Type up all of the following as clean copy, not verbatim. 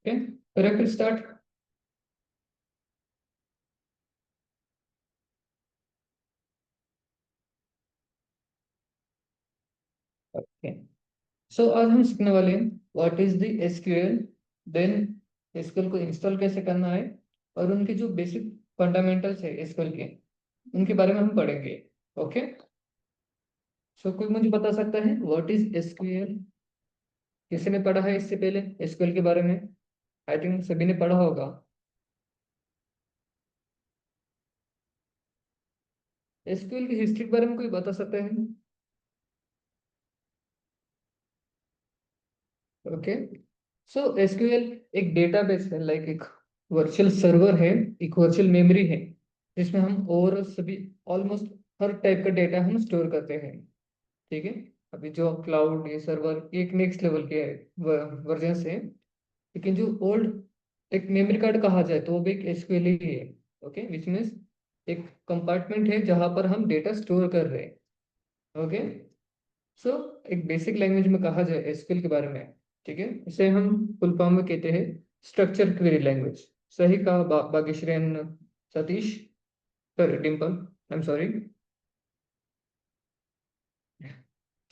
Okay, correct, start. Okay, so आज हम सीखने वाले हैं what is the SQL, then SQL को इंस्टॉल कैसे करना है, और उनके जो बेसिक फंडामेंटल्स है एसक्यूएल के, उनके बारे में हम पढ़ेंगे। ओके, सो कोई मुझे बता सकता है व्हाट इज एसक्यूएल? किसी ने पढ़ा है इससे पहले एसक्यूएल के बारे में? आई थिंक सभी ने पढ़ा होगा। एसक्यूएल की हिस्ट्री के बारे में कोई बता सकता है? ओके, सो एसक्यूएल एक डेटाबेस है, लाइक एक वर्चुअल सर्वर है, एक वर्चुअल मेमोरी है, जिसमें हम और सभी ऑलमोस्ट हर टाइप का डेटा हम स्टोर करते हैं। ठीक है, अभी जो क्लाउड ये सर्वर एक नेक्स्ट लेवल के वर्जन है, लेकिन जो ओल्ड एक मेमोरी कार्ड कहा जाए तो वो भी एक एसक्यूएल ही है। ओके, विच मीन्स एक कंपार्टमेंट है जहां पर हम डेटा स्टोर कर रहे हैं। ओके, सो एक बेसिक लैंग्वेज में कहा जाए एसक्यूएल के बारे में, ठीक है, इसे हम फुल फॉर्म में कहते हैं स्ट्रक्चर क्वेरी लैंग्वेज। सही कहा भाग्यश्री एंड सतीश, पर डिम्पल, आई एम सॉरी।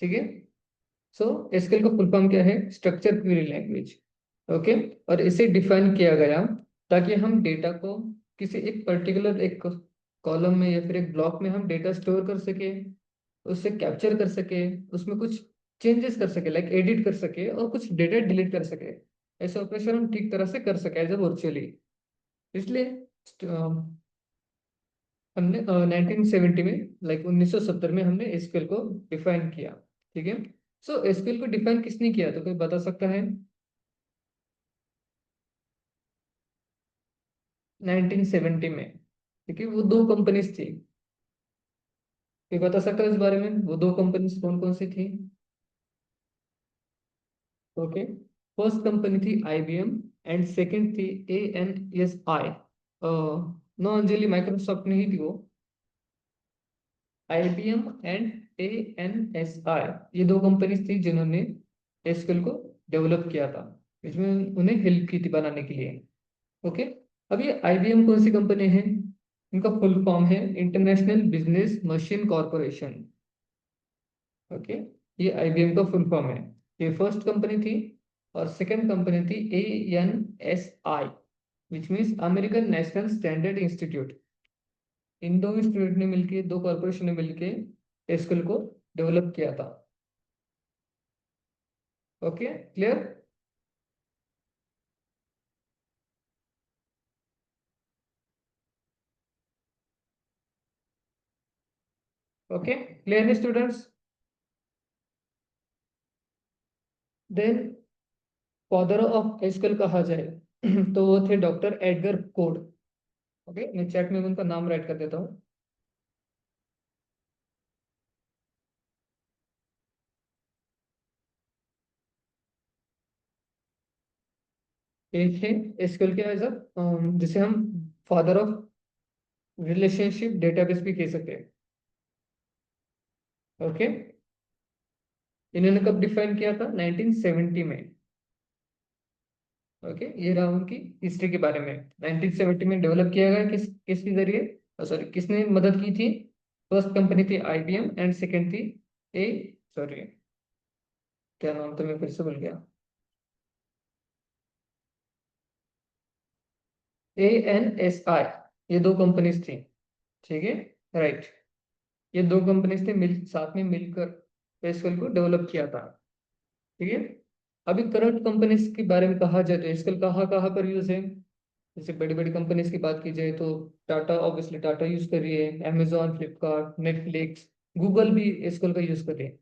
ठीक है, सो एसक्यूएल का फुल फॉर्म क्या है? Structure query language. ओके, और इसे डिफाइन किया गया ताकि हम डेटा को किसी एक पर्टिकुलर एक कॉलम में या फिर एक ब्लॉक में हम डेटा स्टोर कर सके, उससे कैप्चर कर सके, उसमें कुछ चेंजेस कर सके, लाइक एडिट कर सके, और कुछ डेटा डिलीट कर सके। ऐसे ऑपरेशन हम ठीक तरह से कर सके एज ए वर्चुअली। इसलिए हमने 1970 में, लाइक 1970 में हमने एसक्यूएल को डिफाइन किया। ठीक है, सो एसक्यूएल को डिफाइन किसने किया, तो कोई बता सकता है? 1970 में। ठीक है, वो दो कंपनीज थी। कोई बता सकता है इस बारे में वो दो कंपनीज कौन कौन सी थी? ओके, फर्स्ट कंपनी थी आईबीएम, एंड सेकंड थी A N S I. No Anjali, Microsoft नहीं थी वो। IBM and A N S I, ये दो कंपनीज थी जिन्होंने एसक्यूएल को डेवलप किया था, इसमें उन्हें हेल्प की थी बनाने के लिए। ओके, अब ये आईबीएम कौन सी कंपनी है? इनका फुल फॉर्म है international business machine corporation. Okay, ये आईबीएम का फुल फॉर्म है। ये फर्स्ट कंपनी थी, और सेकंड कंपनी थी A N S I, which means American national standard institute. इन दो इंस्टीट्यूट ने मिलके, दो कॉर्पोरेशन ने मिलके एसक्यूएल को डेवलप किया था। Okay, clear? ओके, क्लियर है students? Then father of SQL कहा जाए तो वो थे डॉक्टर एडगर कोड। ओके, मैं चैट में उनका नाम राइट कर देता हूँ। एक है एसक्यूएल के एज जिसे हम फादर ऑफ रिलेशनशिप डेटाबेस भी कह सकते हैं। ओके, इन्होंने कब डिफाइन किया था? 1970 में। ओके, ये रहा उनकी हिस्ट्री के बारे में। 1970 में डेवलप किया गया, किसके जरिए, सॉरी, किसने मदद की थी? फर्स्ट कंपनी थी आईबीएम, एंड सेकंड थी ए, सॉरी, क्या नाम था, मैं फिर से भूल गया। ए एन एस आई, ये दो कंपनीज थी। ठीक है, राइट, ये दो कंपनीज ने साथ में मिलकर एसक्यूएल को डेवलप किया था। ठीक है, अभी करंट कंपनीज के बारे में कहा जाए तो एसक्यूएल कहाँ कहाँ पर यूज है? जैसे बड़ी बड़ी कंपनीज की बात की जाए तो टाटा, ऑब्वियसली टाटा यूज कर रही है, अमेजोन, फ्लिपकार्ट, नेटफ्लिक्स, गूगल भी एसक्यूएल का यूज कर रही है।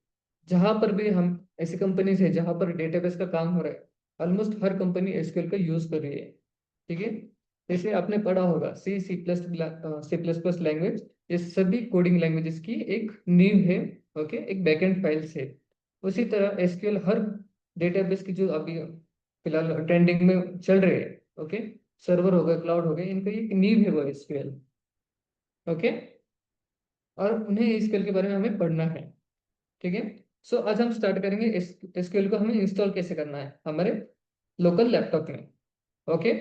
जहां पर भी हम ऐसी कंपनीज है जहां पर डेटाबेस का काम हो रहा है, ऑलमोस्ट हर कंपनी एसक्यूएल का यूज कर रही है। ठीक है, जैसे आपने पढ़ा होगा सी प्लस प्लस लैंग्वेज, ये सभी कोडिंग लैंग्वेजेस की एक नींव है। ओके, एक बैकएंड फाइल्स है। उसी तरह एसक्यूएल हर डेटाबेस की जो अभी फिलहाल ट्रेंडिंग में चल रहे हैं, ओके, सर्वर हो गए, क्लाउड हो गए, इनका एक नींव है वो एसक्यूएल। ओके, और उन्हें एसक्यूएल के बारे में हमें पढ़ना है। ठीक है, सो आज हम स्टार्ट करेंगे एसक्यूएल को हमें इंस्टॉल कैसे करना है हमारे लोकल लैपटॉप में। ओके,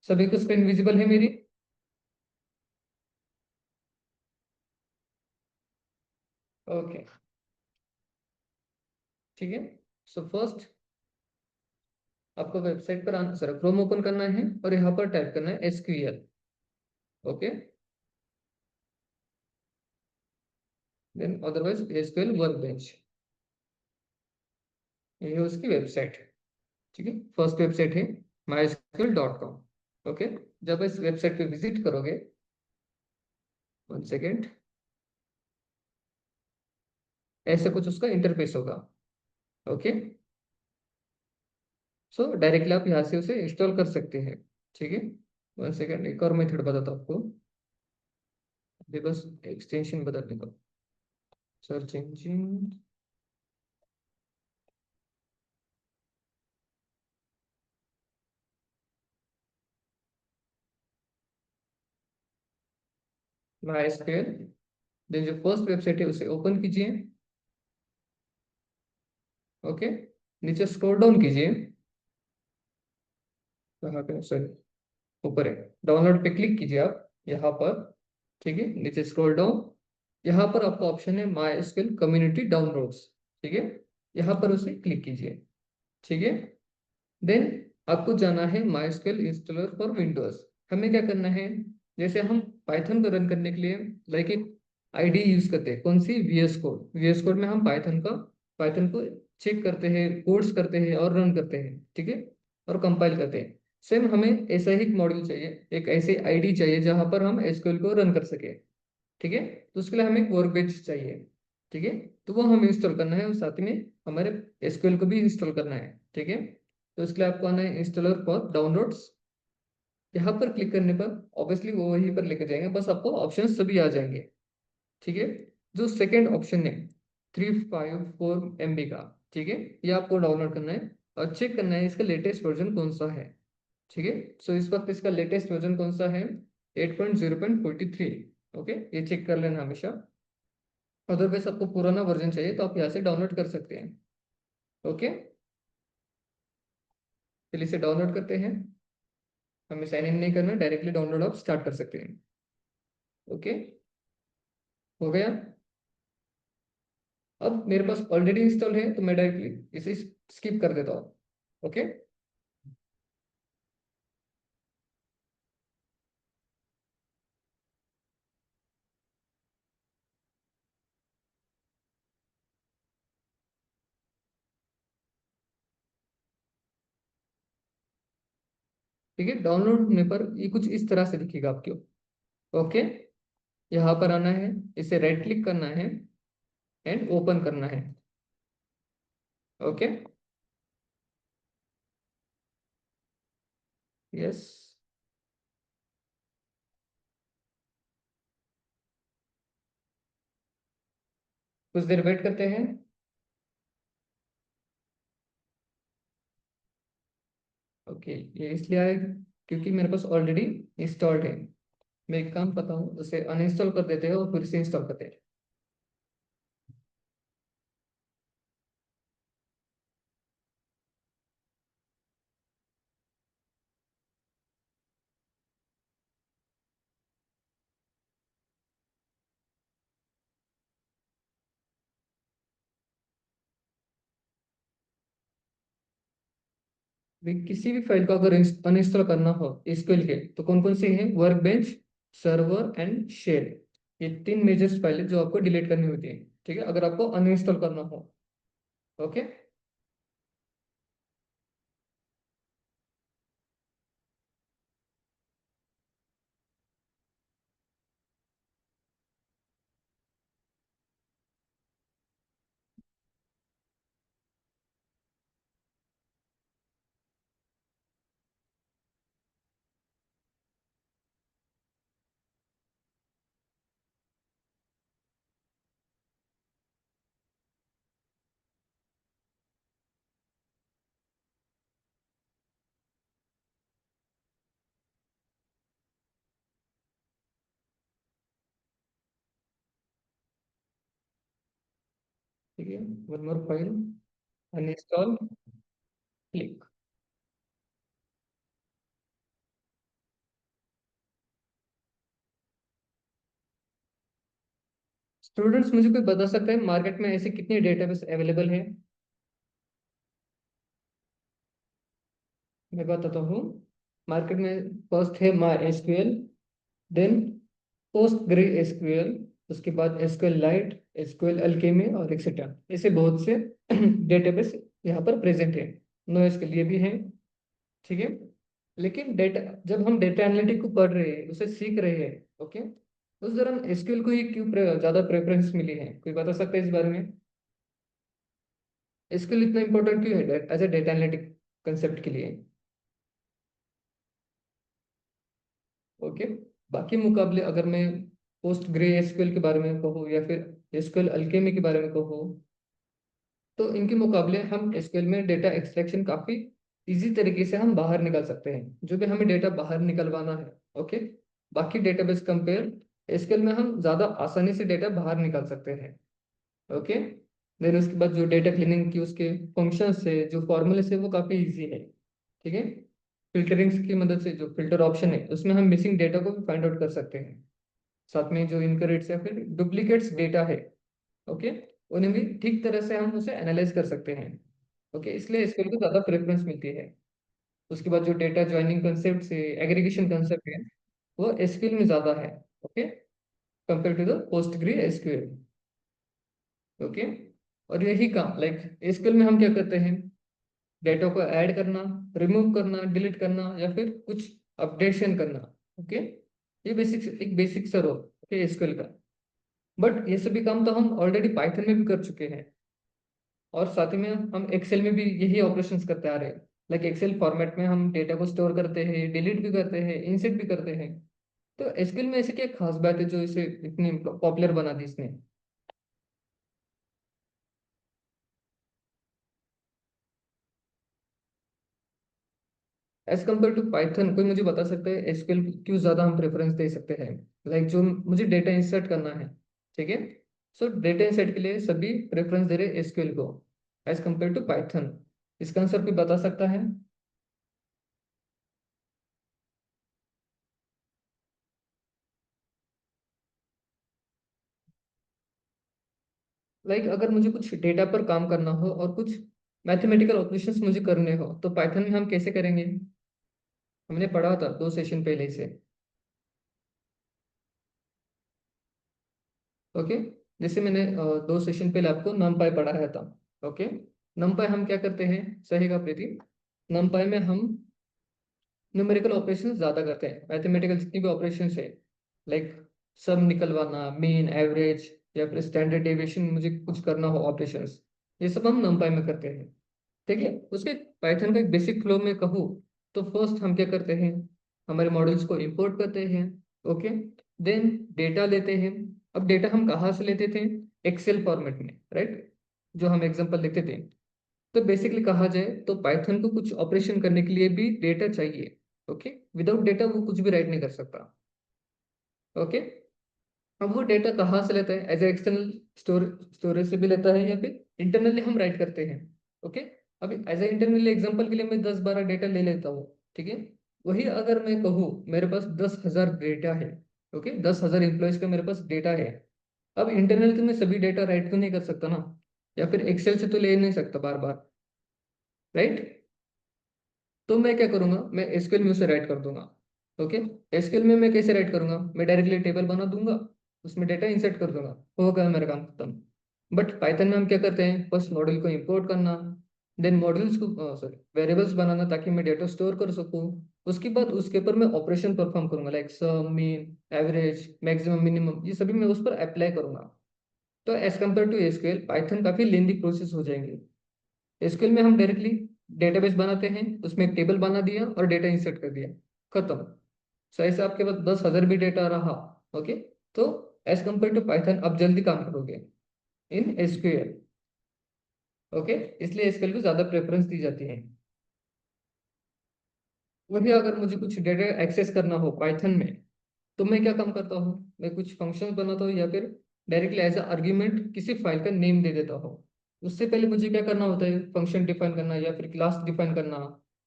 सभी को स्क्रीन विजिबल है मेरी? ओके, ठीक है। सो फर्स्ट आपको वेबसाइट पर आना, सर क्रोम ओपन करना है और यहाँ पर टाइप करना है SQL. Okay, then otherwise SQL workbench, ये है उसकी वेबसाइट। ठीक है, फर्स्ट वेबसाइट है mysql.com। ओके, जब इस वेबसाइट पे विजिट करोगे, 1 सेकेंड, ऐसे कुछ उसका इंटरफेस होगा। ओके, सो डायरेक्टली आप यहाँ से उसे इंस्टॉल कर सकते हैं। ठीक है, 1 सेकेंड, एक और मेथड बताता हूँ आपको, अभी बस एक्सटेंशन बदलने का। सर्च इंजिन, MySQL, देन जो फर्स्ट वेबसाइट है उसे ओपन कीजिए। ओके, नीचे स्क्रॉल डाउन कीजिए, कहाँ पे, सॉरी, ऊपर है, डाउनलोड पे क्लिक कीजिए आप यहाँ पर। ठीक है, नीचे स्क्रॉल डाउन, यहाँ पर आपका ऑप्शन है माई स्किल कम्युनिटी डाउनलोड्स। ठीक है, यहाँ पर उसे क्लिक कीजिए। ठीक है, देन आपको जाना है my skill installer for Windows. हमें क्या करना है, जैसे हम पाइथन को रन करने के लिए लाइक एक आईडी यूज करते हैं, कौन सी, वीएस कोड। वीएस कोड में हम पाइथन को चेक करते हैं, कोड्स करते हैं और रन करते हैं। ठीक है, और कंपाइल करते हैं। सेम हमें ऐसा ही एक मॉड्यूल चाहिए, एक ऐसे आईडी चाहिए जहां पर हम एसक्यूएल को रन कर सके। ठीक है, तो उसके लिए हमें एक वर्कबेंच चाहिए। ठीक है, तो वो हमें इंस्टॉल करना है और साथ में हमारे एसक्यूएल को भी इंस्टॉल करना है। ठीक है, तो इसके लिए आपको आना है इंस्टॉलर फॉर डाउनलोड्स। यहाँ पर क्लिक करने पर ऑब्वियसली वो वहीं पर लेकर जाएंगे, बस आपको ऑप्शन सभी आ जाएंगे। ठीक है, जो सेकेंड ऑप्शन है 354 MB का, ठीक है, ये आपको डाउनलोड करना है और चेक करना है इसका लेटेस्ट वर्जन कौन सा है। ठीक है, सो इस वक्त इसका लेटेस्ट वर्जन कौन सा है, 8.0.43। ओके, ये चेक कर लेना हमेशा। अदरवाइज आपको पुराना वर्जन चाहिए तो आप यहाँ से डाउनलोड कर सकते हैं। ओके, चलिए इसे डाउनलोड करते हैं। हमें साइन इन नहीं करना, डायरेक्टली डाउनलोड आप स्टार्ट कर सकते हैं। ओके, हो गया। अब मेरे पास ऑलरेडी इंस्टॉल है तो मैं डायरेक्टली इसे स्किप कर देता हूँ। ओके, ठीक है, डाउनलोड होने पर ये कुछ इस तरह से दिखेगा आपको। ओके, यहाँ पर आना है, इसे राइट क्लिक करना है एंड ओपन करना है। ओके, यस, कुछ देर वेट करते हैं। ओके, ये इसलिए आया क्योंकि मेरे पास ऑलरेडी इंस्टॉल्ड है। मैं एक काम करता हूँ, उसे अनइंस्टॉल कर देते हैं और फिर से इंस्टॉल करते हैं। भी किसी भी फाइल को अगर अनइंस्टॉल करना हो एसक्यूएल के, तो कौन कौन से हैं, work bench, server and shell, ये तीन मेजर फाइल जो आपको डिलीट करनी होती है। ठीक है, अगर आपको अनइंस्टॉल करना हो। ओके, ठीक है, one more file, uninstall, click. Students मुझे कोई बता सकते हैं मार्केट में ऐसे कितने डेटाबेस अवेलेबल है? मैं बताता हूँ। मार्केट में फर्स्ट है MySQL, then PostgreSQL, उसके बाद एसक्यूएल लाइट, एसक्यूएल अल्केमी और एक्सेट्रा। ऐसे बहुत से डेटाबेस यहाँ पर प्रेजेंट है। नो एसक्यूएल ये भी है, ठीक है। लेकिन डेटा, जब हम डेटा एनालिटिक को पढ़ रहे हैं, उसे सीख रहे हैं, ओके, उस दौरान एसक्यूएल को ही क्यों ज्यादा प्रेफरेंस मिली है? कोई बता सकता है इस बारे में? एसक्यूएल इतना इंपॉर्टेंट क्यों है as a data analytic concept के लिए? ओके। बाकी मुकाबले अगर मैं पोस्ट ग्रे एसक्यूएल के बारे में कहूँ या फिर एसक्यूएल अल्केमी के बारे में कहूँ, तो इनके मुकाबले हम एसक्यूएल में डेटा एक्सट्रैक्शन काफी इजी तरीके से हम बाहर निकाल सकते हैं, जो भी हमें डेटा बाहर निकलवाना है। ओके। बाकी डेटाबेस कंपेयर एसक्यूएल में हम ज्यादा आसानी से डेटा बाहर निकाल सकते हैं। ओके। देन उसके बाद जो डेटा क्लीनिंग की उसके फंक्शंस है, जो फॉर्मूले है, वो काफी इजी है, ठीक है। फिल्टरिंग्स की मदद से जो फिल्टर ऑप्शन है, उसमें हम मिसिंग डेटा को भी फाइंड आउट कर सकते हैं। साथ में जो इनकरेक्ट या फिर डुप्लीकेट्स डेटा है, ओके, उन्हें भी ठीक तरह से हम उसे एनालाइज कर सकते हैं। ओके, इसलिए एसक्यूएल को ज़्यादा प्रेफरेंस मिलती है। उसके बाद जो डेटा ज्वाइनिंग कंसेप्ट से एग्रीगेशन कंसेप्ट है, वो एसक्यूएल में ज़्यादा है, okay, compare to the Postgre SQL. Okay. और यही काम लाइक एसक्यूएल में हम क्या करते हैं? डेटा को ऐड करना, रिमूव करना, डिलीट करना या फिर कुछ अपडेशन करना। ओके, ये बेसिक, एक बेसिक सा रोल, ओके, एसक्यूएल का। बट ये सभी काम तो हम ऑलरेडी पाइथन में भी कर चुके हैं, और साथ ही में हम एक्सेल में भी यही ऑपरेशंस करते आ रहे हैं। लाइक एक्सेल फॉर्मेट में हम डेटा को स्टोर करते हैं, डिलीट भी करते हैं, इंसर्ट भी करते हैं। तो एसक्यूएल में ऐसी क्या खास बात है जो इसे इतनी पॉपुलर बना दी इसने? एज कम्पेयर टू पाइथन, कोई मुझे बता सकता है एसक्यूएल क्यों ज्यादा हम प्रेफरेंस दे सकते हैं? लाइक जो मुझे डेटा इंसर्ट करना है, ठीक है, सो डेटा इंसर्ट के लिए सभी प्रेफरेंस दे रहे एसक्यूएल को एज कम्पेयर टू पाइथन। इसका आंसर कोई बता सकता है? लाइक अगर मुझे कुछ डेटा पर काम करना हो और कुछ मैथमेटिकल ऑपरेशंस मुझे करने हो, तो पाइथन में हम कैसे करेंगे? हमने पढ़ा था 2 सेशन पहले से। ओके। जैसे मैंने 2 सेशन पहले आपको नमपाई पढ़ाया था। ओके। नमपाई हम क्या करते हैं, सही का प्रीति, नमपाई में हम न्यूमेरिकल ऑपरेशंस ज्यादा करते हैं। मैथमेटिकल जितनी भी ऑपरेशंस है, लाइक सम निकलवाना, मीन, एवरेज या फिर स्टैंडर्ड डेविएशन, मुझे कुछ करना हो ऑपरेशंस, ये सब हम नमपाई में करते हैं, ठीक है। उसके पाइथन का एक बेसिक फ्लो में कहूँ, तो फर्स्ट हम क्या करते हैं, हमारे मॉडल्स को इंपोर्ट करते हैं, ओके, देन डेटा लेते हैं। अब डेटा हम कहाँ से लेते थे? एक्सेल फॉर्मेट में, राइट, जो हम एग्जांपल लिखते थे। तो बेसिकली कहा जाए तो पाइथन को कुछ ऑपरेशन करने के लिए भी डेटा चाहिए, ओके। विदाउट डेटा वो कुछ भी राइट नहीं कर सकता, ओके। अब वो डेटा कहाँ से लेता है? एज ए एक्सटर्नल स्टोरेज से भी लेता है, या फिर इंटरनली हम राइट करते हैं, ओके। अभी एज ए इंटरनली एग्जांपल के लिए मैं 10-12 डेटा ले लेता हूँ, ठीक है। वही अगर मैं कहूँ मेरे पास 10,000 डेटा है, ओके, 10,000 एम्प्लॉयज का मेरे पास डेटा है। अब इंटरनल तो मैं सभी डेटा राइट तो नहीं कर सकता ना, या फिर एक्सेल से तो ले नहीं सकता बार बार, राइट। तो मैं क्या करूंगा, मैं एसक्यूएल में उसे राइट कर दूंगा, ओके। एसक्यूएल में मैं कैसे राइट करूंगा? मैं डायरेक्टली टेबल बना दूंगा, उसमें डेटा इंसर्ट कर दूंगा, हो गया मेरा काम खत्म। बट पाइथन में हम क्या करते हैं, फर्स्ट मॉडल को इंपोर्ट करना, देन मॉडल्स को सॉरी वेरिएबल्स बनाना ताकि मैं डेटा स्टोर कर सकूं। उसके बाद उसके ऊपर मैं ऑपरेशन परफॉर्म करूंगा, like sum, mean, average, maximum, minimum, ये सभी मैं उस पर अप्लाई करूंगा। तो as compare to SQL, Python काफी लेंदी प्रोसेस हो जाएंगे। एसक्यूएल में हम डायरेक्टली डेटाबेस बनाते हैं, उसमें एक टेबल बना दिया और डेटा इंसर्ट कर दिया, खत्म। सो ऐसे आपके पास 10,000 भी डेटा रहा, ओके, तो एज कम्पेयर टू पाइथन आप जल्दी काम करोगे इन एसक्यूएल, ओके। इसलिए एसक्यूएल को ज्यादा प्रेफरेंस दी जाती है। वही अगर मुझे कुछ डेटा एक्सेस करना हो पाइथन में, तो मैं क्या काम करता हूँ, मैं कुछ फंक्शन बनाता हूँ या फिर डायरेक्टली एज अ आर्ग्यूमेंट किसी फाइल का नेम दे देता हूँ। उससे पहले मुझे क्या करना होता है, फंक्शन डिफाइन करना या फिर क्लास डिफाइन करना,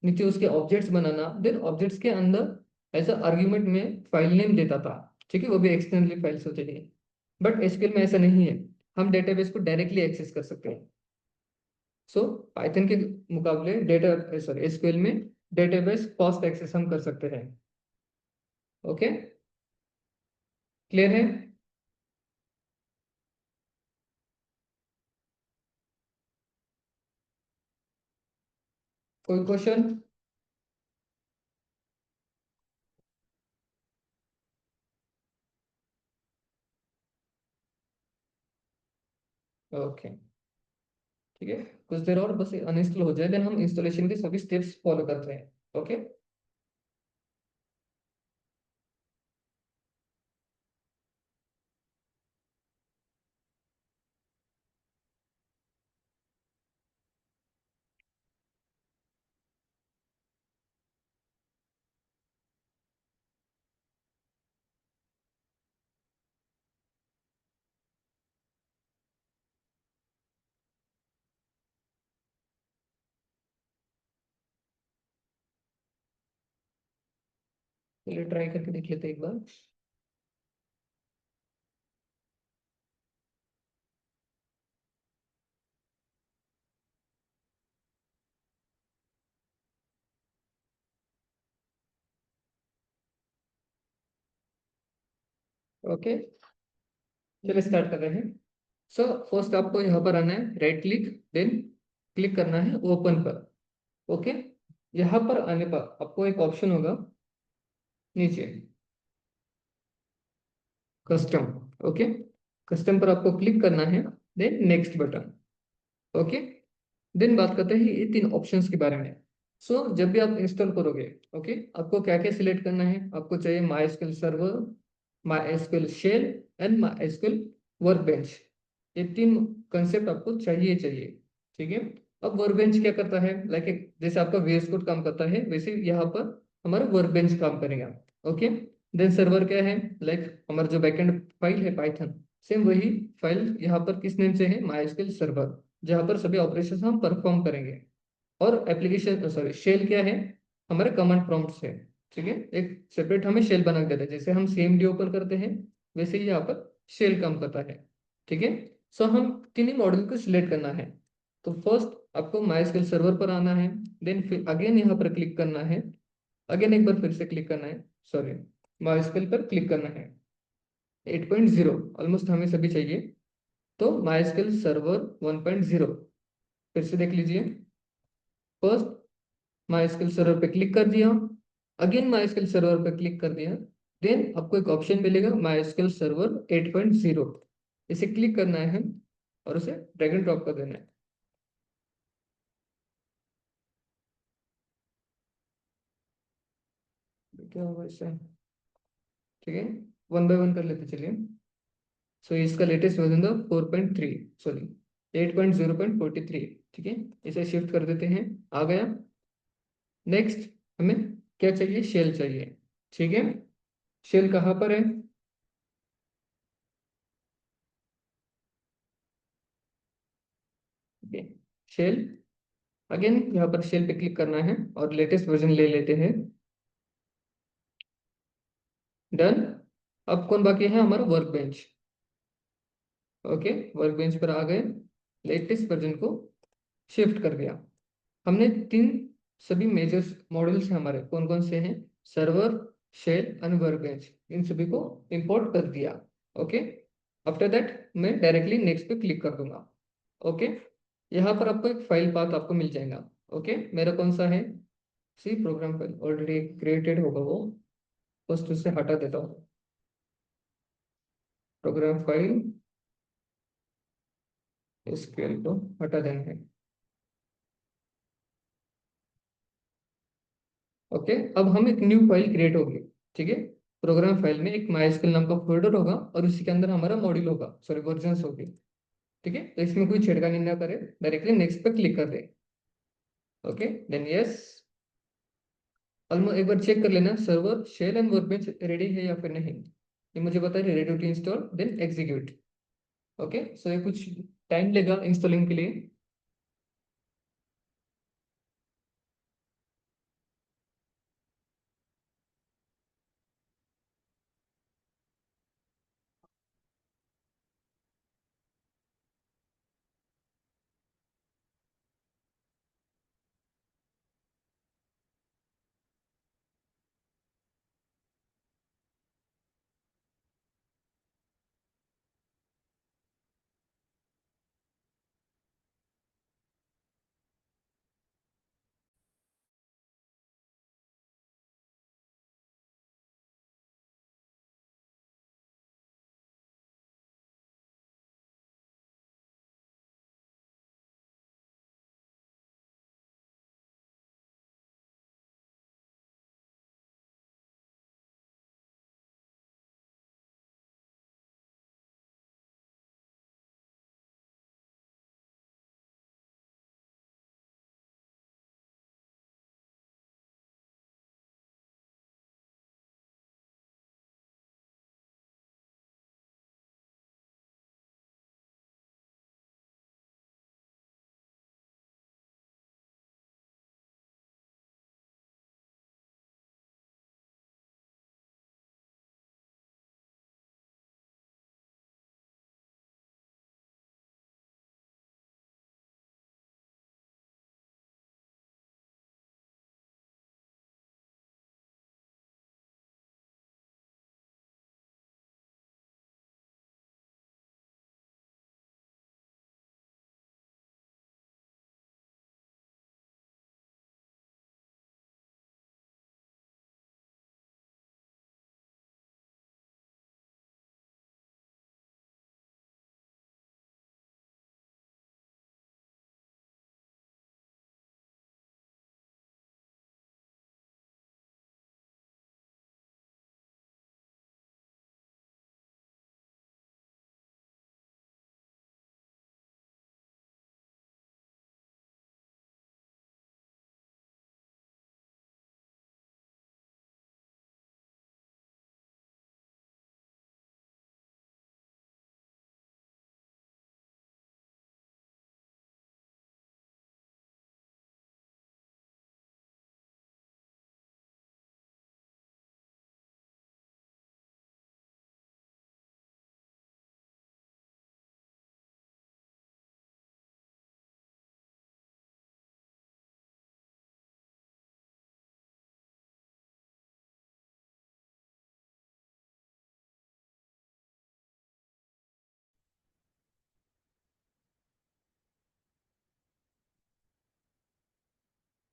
नीचे उसके ऑब्जेक्ट्स बनाना, देन ऑब्जेक्ट्स के अंदर एज अ आर्ग्यूमेंट में फाइल नेम देता था, ठीक है, वो भी एक्सटर्नली फाइल्स होते हैं। बट एसक्यूएल में ऐसा नहीं है, हम डेटाबेस को डायरेक्टली एक्सेस कर सकते हैं। सो पाइथन के मुकाबले डेटा सॉरी एसक्यूएल में डेटाबेस फास्ट एक्सेस हम कर सकते हैं। ओके, क्लियर है? कोई क्वेश्चन? ओके, ठीक है, कुछ देर और बस अनइंस्टॉल हो जाए, देन हम इंस्टॉलेशन के सभी स्टेप्स फॉलो करते हैं। ओके, चलिए ट्राई करके देख लेते हैं एक बार। ओके, चलिए स्टार्ट कर रहे हैं। सो फर्स्ट आपको यहाँ पर आना है, राइट क्लिक, देन क्लिक करना है ओपन पर। ओके, यहाँ पर आने पर आपको एक ऑप्शन होगा नीचे, कस्टम। ओके, कस्टम पर आपको क्लिक करना है, then next button. Okay, then बात करते हैं ये तीन ऑप्शंस के बारे में। सो जब भी आप इंस्टॉल करोगे, ओके, आपको क्या क्या सिलेक्ट करना है, आपको चाहिए MySQL server, MySQL shell and MySQL workbench. ये तीन कंसेप्ट आपको चाहिए चाहिए, ठीक है। अब वर्कबेंच क्या करता है, लाइक जैसे आपका VS कोड काम करता है वैसे यहाँ पर हमारा वर्कबेंच काम करेगा। ओके, देन सर्वर क्या है, लाइक हमारा जो बैकएंड फाइल है पाइथन, सेम वही फाइल यहाँ पर किस नेम से है, माई एसक्यूएल सर्वर, जहाँ पर सभी ऑपरेशन हम परफॉर्म करेंगे। और एप्लीकेशन सॉरी शेल क्या है, हमारे कमांड प्रॉम्प्ट है, ठीक है, एक सेपरेट हमें शेल बना के देता है, जैसे हम सेम डी ओपन करते हैं वैसे ही यहाँ पर शेल काम करता है, ठीक है। सो हम तीन ही मॉड्यूल को सिलेक्ट करना है। तो फर्स्ट आपको माइस्क्वेल सर्वर पर आना है, देन फिर अगेन यहाँ पर क्लिक करना है, अगेन एक बार फिर से क्लिक करना है, सॉरी माइस्क्वेल पर क्लिक करना है। 8.0 ऑलमोस्ट हमें सभी चाहिए, तो माइस्क्वेल सर्वर 1.0 फिर से देख लीजिए। फर्स्ट माइस्क्वेल सर्वर पे क्लिक कर दिया, अगेन माइस्क्वेल सर्वर पे क्लिक कर दिया, देन आपको एक ऑप्शन मिलेगा माइस्क्वेल सर्वर 8.0, इसे क्लिक करना है और उसे ड्रैग एंड ड्रॉप कर देना है। क्या होगा इससे, ठीक है, वन बाय वन कर लेते चलिए। सो इसका लेटेस्ट वर्जन था 4.3, सॉरी 8.0.43, ठीक है, इसे शिफ्ट कर देते हैं, आ गया। नेक्स्ट हमें क्या चाहिए, शेल चाहिए, ठीक है। शेल कहाँ पर है, शेल, अगेन यहाँ पर शेल पे क्लिक करना है और लेटेस्ट वर्जन ले लेते हैं, डन। अब कौन बाकी है, हमारा work bench. Okay, work bench पर आ गए, लेटेस्ट वर्जन को शिफ्ट कर दिया हमने। तीन सभी मेजर मॉडल्स हैं हमारे, कौन कौन से हैं, server, shell and work bench, इन सभी को इंपोर्ट कर दिया। ओके, आफ्टर दैट मैं डायरेक्टली नेक्स्ट पे क्लिक कर दूंगा। ओके, यहाँ पर आपको एक फाइल पाथ आपको मिल जाएगा। ओके, मेरा कौन सा है, C program file already created होगा वो, फर्स्ट उसे हटा देता हूँ, प्रोग्राम फाइल एसक्यूएल को हटा देना है। ओके, अब हम एक न्यू फाइल क्रिएट होगी, ठीक है, प्रोग्राम फाइल में एक माइस्क्वेल नाम का फोल्डर होगा और उसी के अंदर हमारा मॉड्यूल होगा, सॉरी वर्जन्स होगी, ठीक है। तो इसमें कोई छेड़खानी ना करे, डायरेक्टली नेक्स्ट पे क्लिक कर दे। ओके, देन यस, ऑलमोस्ट एक बार चेक कर लेना server shell and workbench ready है या फिर नहीं, ये मुझे बता रही ready to install, then execute. Okay, so ये कुछ टाइम लेगा इंस्टॉलिंग के लिए।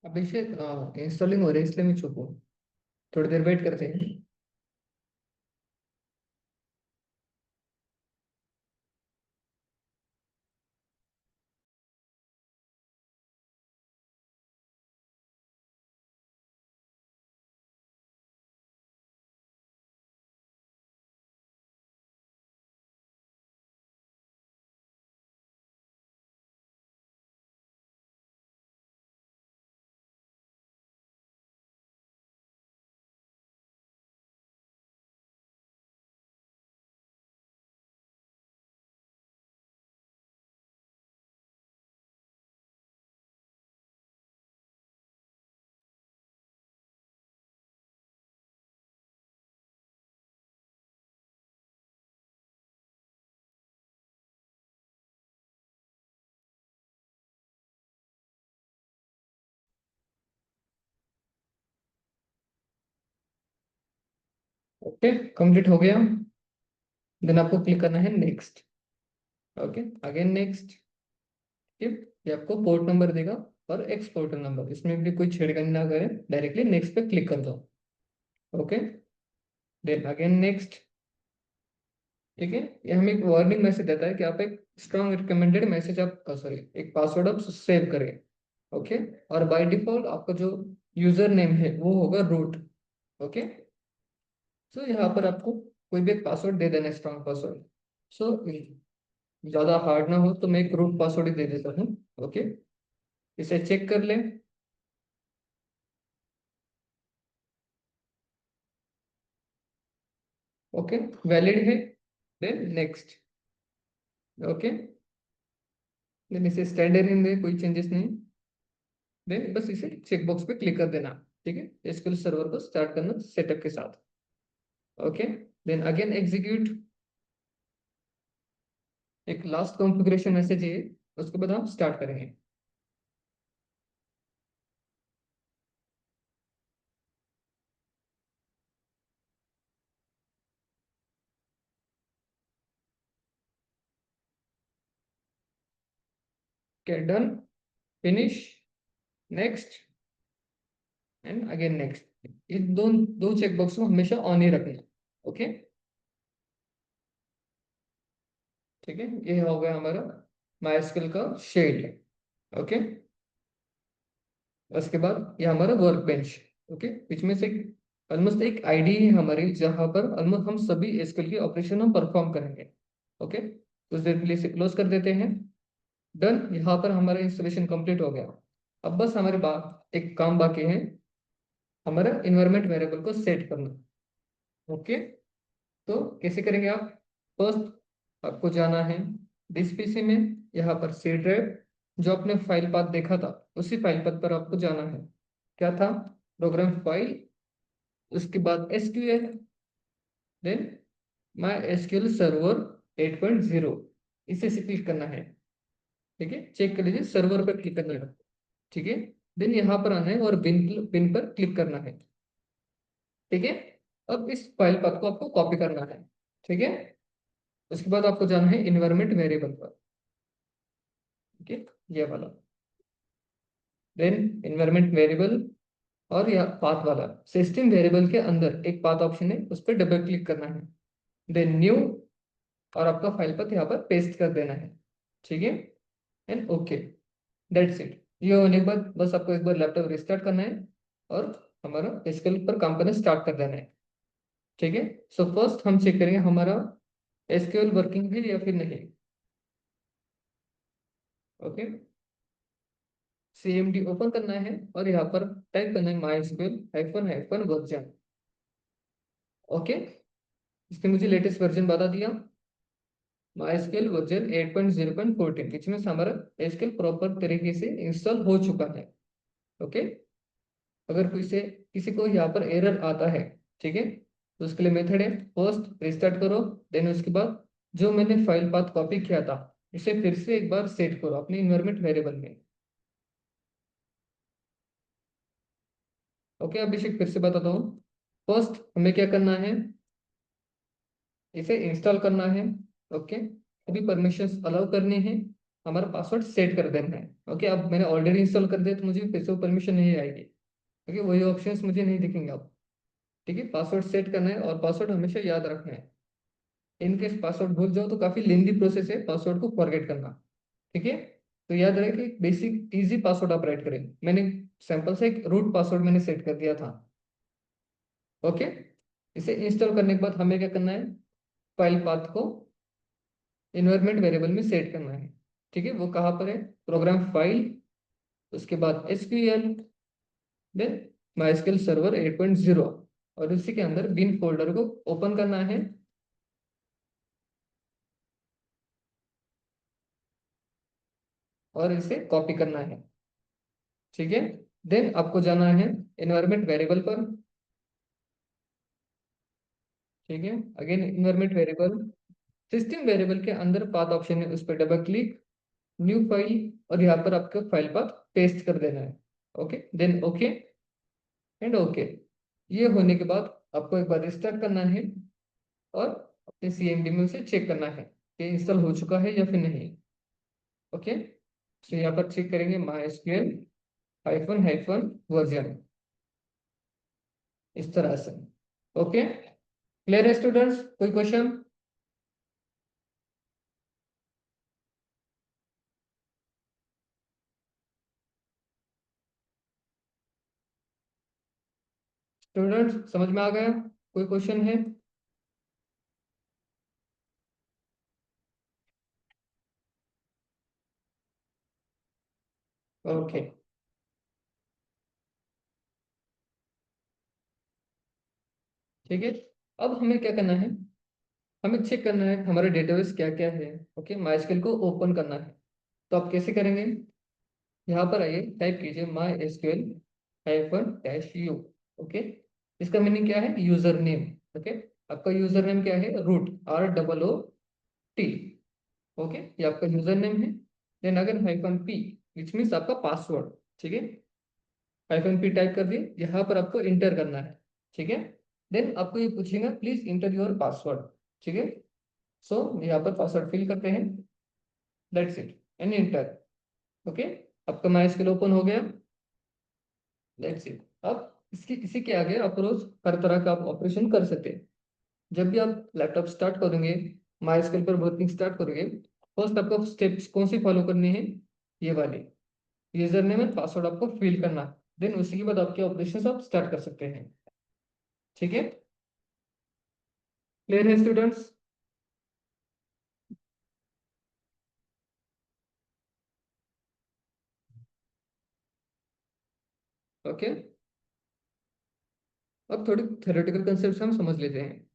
अभिषेक इंस्टॉलिंग हो रही है इसलिए मैं चुप हूँ। थोड़ी देर वेट करते हैं। ओके, कंप्लीट हो गया। देन आपको क्लिक करना है नेक्स्ट। Okay, again next. ये आपको पोर्ट नंबर देगा और एक्सपोर्टर नंबर, इसमें भी कोई छेड़खानी ना करें, डायरेक्टली नेक्स्ट पे क्लिक कर दो। Okay, then again next. ठीक है, ये हमें एक वार्निंग मैसेज देता है कि आप एक स्ट्रॉन्ग रिकमेंडेड मैसेज आप सॉरी एक पासवर्ड आप सेव करें। ओके, और बाय डिफॉल्ट आपका जो यूजर नेम है वो होगा रूट। ओके, सो यहाँ पर आपको कोई भी एक पासवर्ड दे देना, स्ट्रॉन्ग पासवर्ड। सो ज्यादा हार्ड ना हो तो मैं एक रूट पासवर्ड ही दे देता हूँ। ओके, इसे चेक कर लें। ओके, वैलिड है। Then next. ओके, देन इसे स्टैंडर्ड इन दे, कोई चेंजेस नहीं। देन बस इसे चेकबॉक्स पे क्लिक कर देना। ठीक है, एसक्यूएल सर्वर को स्टार्ट करना सेटअप के साथ। Okay, then again execute. एक लास्ट कॉन्फ़िगरेशन मैसेज है, उसके बाद हम स्टार्ट करेंगे। Okay, done, finish, next and again next. ये दो चेकबॉक्स को हमेशा ऑन ही रखना। ओके, ठीक है, ये हो गया हमारा माइस्क्ल का शेड। ओके, उसके बाद ये हमारा वर्क बेंच। ओके, बीच में से ऑलमोस्ट एक आईडी है हमारी, जहां पर ऑलमोस्ट हम सभी एसक्यूएल के ऑपरेशन हम परफॉर्म करेंगे। ओके, कुछ देर के लिए इसे क्लोज कर देते हैं। डन, यहाँ पर हमारा इंस्टॉलेशन कंप्लीट हो गया। अब बस हमारे बात एक काम बाकी है, हमारा इन्वायरमेंट वेरिएबल को सेट करना। ओके, तो कैसे करेंगे आप? फर्स्ट आपको जाना है दिस पीसी में, यहाँ पर सी ड्राइव, जो आपने फाइल पाथ देखा था उसी फाइल पाथ पर आपको जाना है। क्या था? प्रोग्राम फाइल, उसके बाद SQL, then MySQL server 8.0, इसे से क्लिक करना है। ठीक है, चेक कर लीजिए, सर्वर पर क्लिक करना है। ठीक है, देन यहाँ पर आना है और बिन बिन पर क्लिक करना है। ठीक है, अब इस फाइल पाथ को आपको कॉपी करना है। ठीक है, उसके बाद आपको जाना है इन्वायरमेंट वेरिएबल पर। ठीक है, ये वाला, देन इन्वायरमेंट वेरिएबल, और या पाथ वाला सिस्टम वेरिएबल के अंदर एक पाथ ऑप्शन है, उस पर डबल क्लिक करना है। देन न्यू, और आपका फाइल पाथ यहाँ पर पेस्ट कर देना है। ठीक है, एंड ओके, दैट्स इट। ये होने के बाद बस आपको एक बार लैपटॉप रिस्टार्ट करना है और हमारा एसक्यूएल पर काम करना स्टार्ट कर देना है। ठीक है, सो फर्स्ट हम चेक करेंगे हमारा एसक्यूएल वर्किंग है या फिर नहीं। ओके, सीएमडी ओपन करना है और यहाँ पर टाइप करना है MySQL hyphen hyphen version. Okay, इसने मुझे लेटेस्ट वर्जन बता दिया, माइस्क्यूएल वर्जन 8.0.14, विच मीन्स हमारा एसक्यूएल प्रॉपर तरीके से इंस्टॉल हो चुका है। ओके, अगर किसी को यहाँ पर एरर आता है, ठीक है, तो उसके लिए मेथड है, फर्स्ट रिस्टार्ट करो, देन उसके बाद जो मैंने फाइल पाथ कॉपी किया था इसे फिर से एक बार सेट करो अपने इन्वायरमेंट वेरिएबल में। ओके, अभिषेक फिर से बताता हूँ। फर्स्ट हमें क्या करना है, इसे इंस्टॉल करना है। ओके, अभी परमिशंस अलाउ करने हैं, हमारा पासवर्ड सेट कर देना है। ओके, अब मैंने ऑलरेडी इंस्टॉल कर दिया तो मुझे फिर से परमिशन नहीं आएगी। ओके, वही ऑप्शंस मुझे नहीं दिखेंगे अब। ठीक है, पासवर्ड सेट करना है और पासवर्ड हमेशा याद रखना है। इनकेस पासवर्ड भूल जाओ तो काफी लेंदी प्रोसेस है पासवर्ड को फॉरगेट करना। ठीक है, तो याद रहे कि बेसिक इजी पासवर्ड आप राइट करें। मैंने सैंपल से एक रूट पासवर्ड मैंने सेट कर दिया था। ओके, इसे इंस्टॉल करने के बाद हमें क्या करना है, फाइल पाथ को इन्वायरमेंट वेरिएबल में सेट करना है। ठीक है, वो कहाँ पर है? प्रोग्राम फाइल, उसके बाद एसक्यूएल, देन माइस्क्यूएल सर्वर 8.0, और उसी के अंदर बिन फोल्डर को ओपन करना है और इसे कॉपी करना है। ठीक है, देन आपको जाना है इन्वायरमेंट वेरिएबल पर। ठीक है, again environment variable, system variable के अंदर पाथ ऑप्शन है, उस पर डबल क्लिक, न्यू फाइल, और यहाँ पर आपका फाइल पाथ पेस्ट कर देना है। Okay, then okay and okay. ये होने के बाद आपको एक बार रिस्टार्ट करना है और अपने सीएमडी में उसे चेक करना है कि इंस्टॉल हो चुका है या फिर नहीं। ओके, तो यहाँ पर चेक करेंगे MySQL हाइफन हाइफन वर्जन, इस तरह से। ओके, क्लियर है स्टूडेंट्स? कोई क्वेश्चन? स्टूडेंट्स समझ में आ गया? कोई क्वेश्चन है? ओके, ठीक है, अब हमें क्या करना है, हमें चेक करना है हमारा डेटाबेस क्या क्या है। ओके, MySQL को ओपन करना है। तो आप कैसे करेंगे, यहाँ पर आइए टाइप कीजिए my SQL hyphen dash you. Okay, इसका मीनिंग क्या है, यूजर नेम। ओके, आपका यूजर नेम क्या है, रूट, ROOT। ओके, ये आपका यूजर नेम है। देन अगर हाइफन पी विच मीन्स आपका पासवर्ड। ठीक है, हाइफन पी टाइप कर दिए, यहाँ पर आपको इंटर करना है। ठीक है, देन आपको ये पूछेगा प्लीज इंटर योर पासवर्ड। ठीक है, सो यहाँ पर पासवर्ड फिल करते हैं, that's it, and inter. Okay, आपका माई स्क्यूएल ओपन हो गया, दैट्स इट। अब इसके इसी के आगे आप रोज हर तरह का आप ऑपरेशन कर सकते हैं। जब भी आप लैपटॉप स्टार्ट करेंगे, माई स्क्यूएल पर वर्किंग स्टार्ट करोगे, फर्स्ट आपको स्टेप्स कौन सी फॉलो करनी है, ये वाली, यूजर नेम एंड पासवर्ड आपको फिल करना। देन उसी के बाद आपके ऑपरेशन आप स्टार्ट कर सकते हैं। ठीक है, क्लियर है स्टूडेंट्स? ओके, अब थोड़ी थ्योरेटिकल कंसेप्ट हम समझ लेते हैं।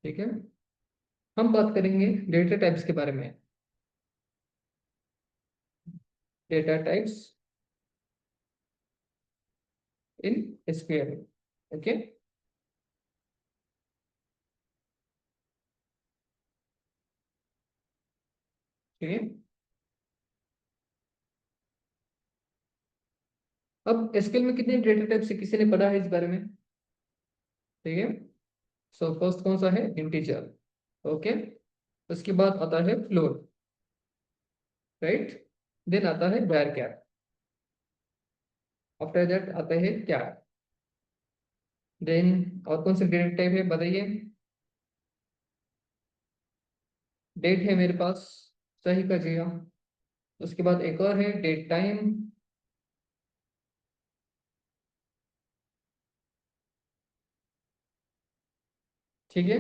ठीक है, हम बात करेंगे डेटा टाइप्स के बारे में। Data types in SQL. Okay, ठीक है, अब एसक्यूएल में कितने डेटा टाइप्स है, किसी ने पढ़ा है इस बारे में? ठीक है, सो फर्स्ट कौन सा है, इंटीजर। ओके, उसके बाद आता है फ्लोट, राइट, देन आता है varchar, आफ्टर दैट आता है क्या, देन और कौन सा डेटा टाइप है बताइए? डेट है मेरे पास, सही का जी हाँ। उसके बाद एक और है डेट टाइम। ठीक है,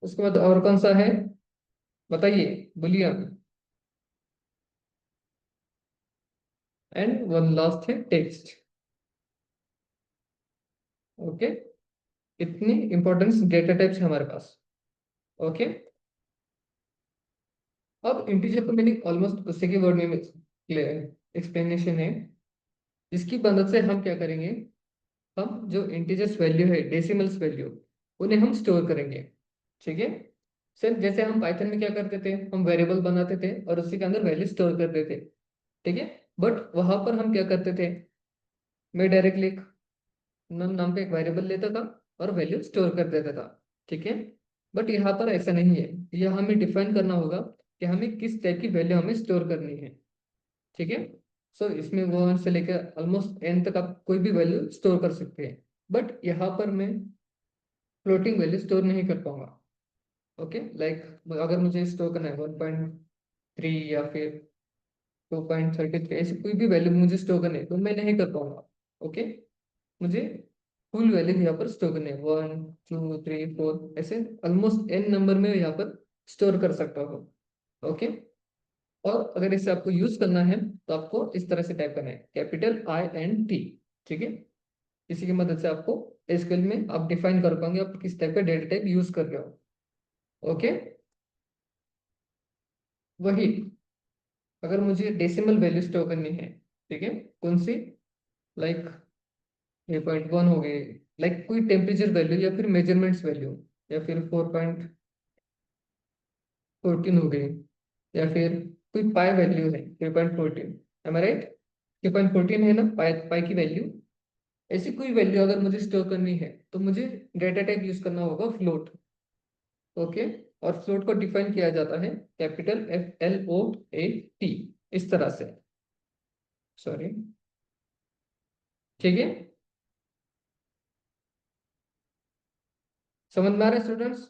उसके बाद और कौन सा है, बताइए, बुलियन। एंड वन लास्ट है टेक्स्ट। ओके, इतनी इंपॉर्टेंस डेटा टाइप्स है हमारे पास। ओके, अब इंटीजर का मीनिंग ऑलमोस्ट उसी के वर्ड में एक्सप्लेनेशन है, जिसकी मदद से हम क्या करेंगे, हम जो इंटीजर्स वैल्यू है, डेसिमल्स वैल्यू, उन्हें हम स्टोर करेंगे। ठीक है, सर जैसे हम पाइथन में क्या करते थे, हम वेरिएबल बनाते थे और उसी के अंदर वैल्यू स्टोर करते थे। ठीक है, बट वहां पर हम क्या करते थे, मैं डायरेक्टली एक नम नाम का एक वेरिएबल लेता था और वैल्यू स्टोर कर देता था। ठीक है, बट यहाँ पर ऐसा नहीं है, यह हमें डिफाइन करना होगा कि हमें किस टाइप की वैल्यू हमें स्टोर करनी है। ठीक है, सो इसमें 1 से लेकर ऑलमोस्ट n तक आप कोई भी वैल्यू स्टोर कर सकते हैं, बट यहाँ पर मैं फ्लोटिंग वैल्यू स्टोर नहीं कर पाऊंगा। ओके, लाइक अगर मुझे स्टोर करना है 1.3 या फिर 2.33, ऐसी कोई भी वैल्यू मुझे स्टोर करनी है तो मैं नहीं कर पाऊंगा। ओके, मुझे फुल वैल्यू यहाँ पर स्टोर करनी है, 1 2 3 4 ऐसे ऑलमोस्ट n नंबर में यहाँ पर स्टोर कर सकता हूँ। ओके, और अगर इसे आपको यूज करना है तो आपको इस तरह से टाइप करना है, कैपिटल I N T। ठीक है, इसी की मदद से आपको एसक्यूएल में आप डिफाइन कर पाएंगे आप किस टाइप का डेटा टाइप यूज कर रहे हो। ओके, वही अगर मुझे डेसिमल वैल्यू स्टोर करनी है, ठीक है, कौन सी, लाइक 3.1 हो गई, लाइक कोई टेम्परेचर वैल्यू या फिर मेजरमेंट्स वैल्यू, या फिर 4.14 हो गई, या फिर कोई पाई वैल्यू है 3.14, एम आई राइट, 3.14 है ना पाई पाई की वैल्यू। ऐसी कोई वैल्यू अगर मुझे स्टोर करनी है तो मुझे डेटा टाइप यूज करना होगा फ्लोट। ओके, और फ्लोट को डिफाइन किया जाता है कैपिटल FLOAT, इस तरह से। सॉरी, ठीक है, समझ में आ रहा है स्टूडेंट्स?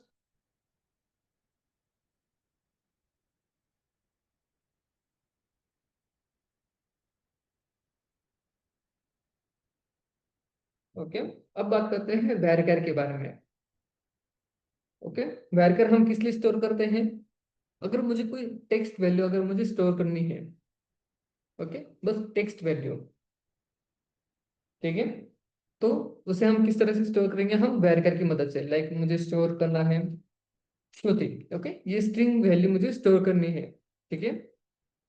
ओके, अब बात करते हैं वैरकर के बारे में। ओके, वैरकर हम किस लिए स्टोर करते हैं, अगर मुझे कोई टेक्स्ट वैल्यू अगर मुझे स्टोर करनी है। ओके, बस टेक्स्ट वैल्यू। ठीक है, तो उसे हम किस तरह से स्टोर करेंगे, हम वैरकर की मदद से। लाइक मुझे स्टोर करना है श्रुति, ओके, ये स्ट्रिंग वैल्यू मुझे स्टोर करनी है, ठीक है।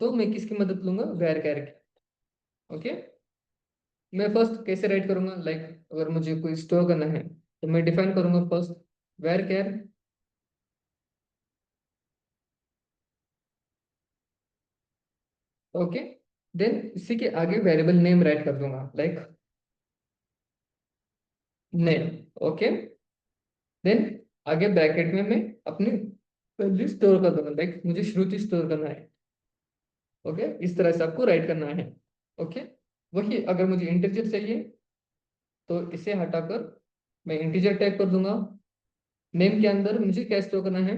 तो मैं किसकी मदद लूंगा, वैरकर की, ओके। मैं फर्स्ट कैसे राइट करूंगा, लाइक अगर मुझे कोई स्टोर करना है तो मैं डिफाइन करूंगा फर्स्ट वैरकर, ओके। देन इसी के आगे वेरिएबल नेम राइट कर दूंगा, लाइक नेम, ओके। देन आगे ब्रैकेट में मैं अपनी वैल्यू स्टोर कर दूंगा, लाइक मुझे श्रुति स्टोर करना है, ओके। इस तरह से आपको राइट करना है, ओके। वही अगर मुझे इंटीजर चाहिए तो इसे हटाकर मैं इंटीजर टाइप कर दूंगा। नेम के अंदर मुझे क्या स्टोर करना है,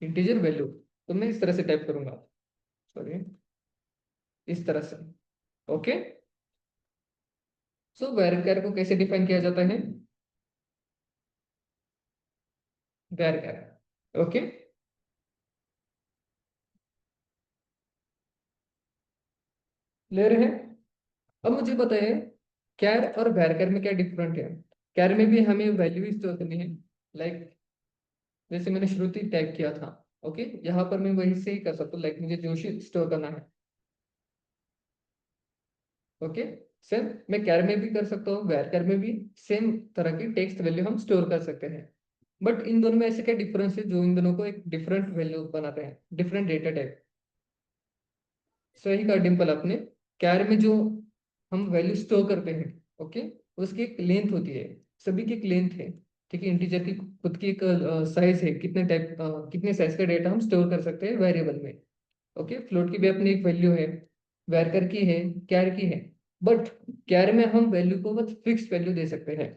इंटीजर वैल्यू, तो मैं इस तरह से टाइप करूंगा, सॉरी, इस तरह से, ओके। सो वैरकर को कैसे डिफाइन किया जाता है, वैरकर, ओके। क्लियर है। अब मुझे बताइए कैर और वैरकर में क्या डिफरेंट है। कैर में भी हमें वैल्यू स्टोर करनी है, लाइक जैसे मैंने श्रुति टाइप किया था, ओके। यहाँ पर मैं वही से ही कर सकता हूँ, लाइक मुझे जोशी स्टोर करना है, ओके। सेम मैं कैर में भी कर सकता हूँ, वैरकर में भी सेम तरह की टेक्स्ट वैल्यू हम स्टोर कर सकते हैं। बट इन दोनों में ऐसे क्या डिफरेंस है जो इन दोनों को एक डिफरेंट वैल्यू बनाते हैं, डिफरेंट डेटा टाइप। सही कहा डिम्पल आपने। कैर में जो हम वैल्यू स्टोर करते हैं, ओके, उसकी एक लेंथ होती है, सभी की एक लेंथ है, ठीक है। इंटीजर की खुद की एक साइज है, कितने टाइप कितने साइज का डेटा हम स्टोर कर सकते हैं वेरिएबल में, ओके। फ्लोट की भी अपनी एक वैल्यू है, वैरकर की है, कैर की है। बट कैर में हम वैल्यू को बस फिक्स वैल्यू दे सकते हैं,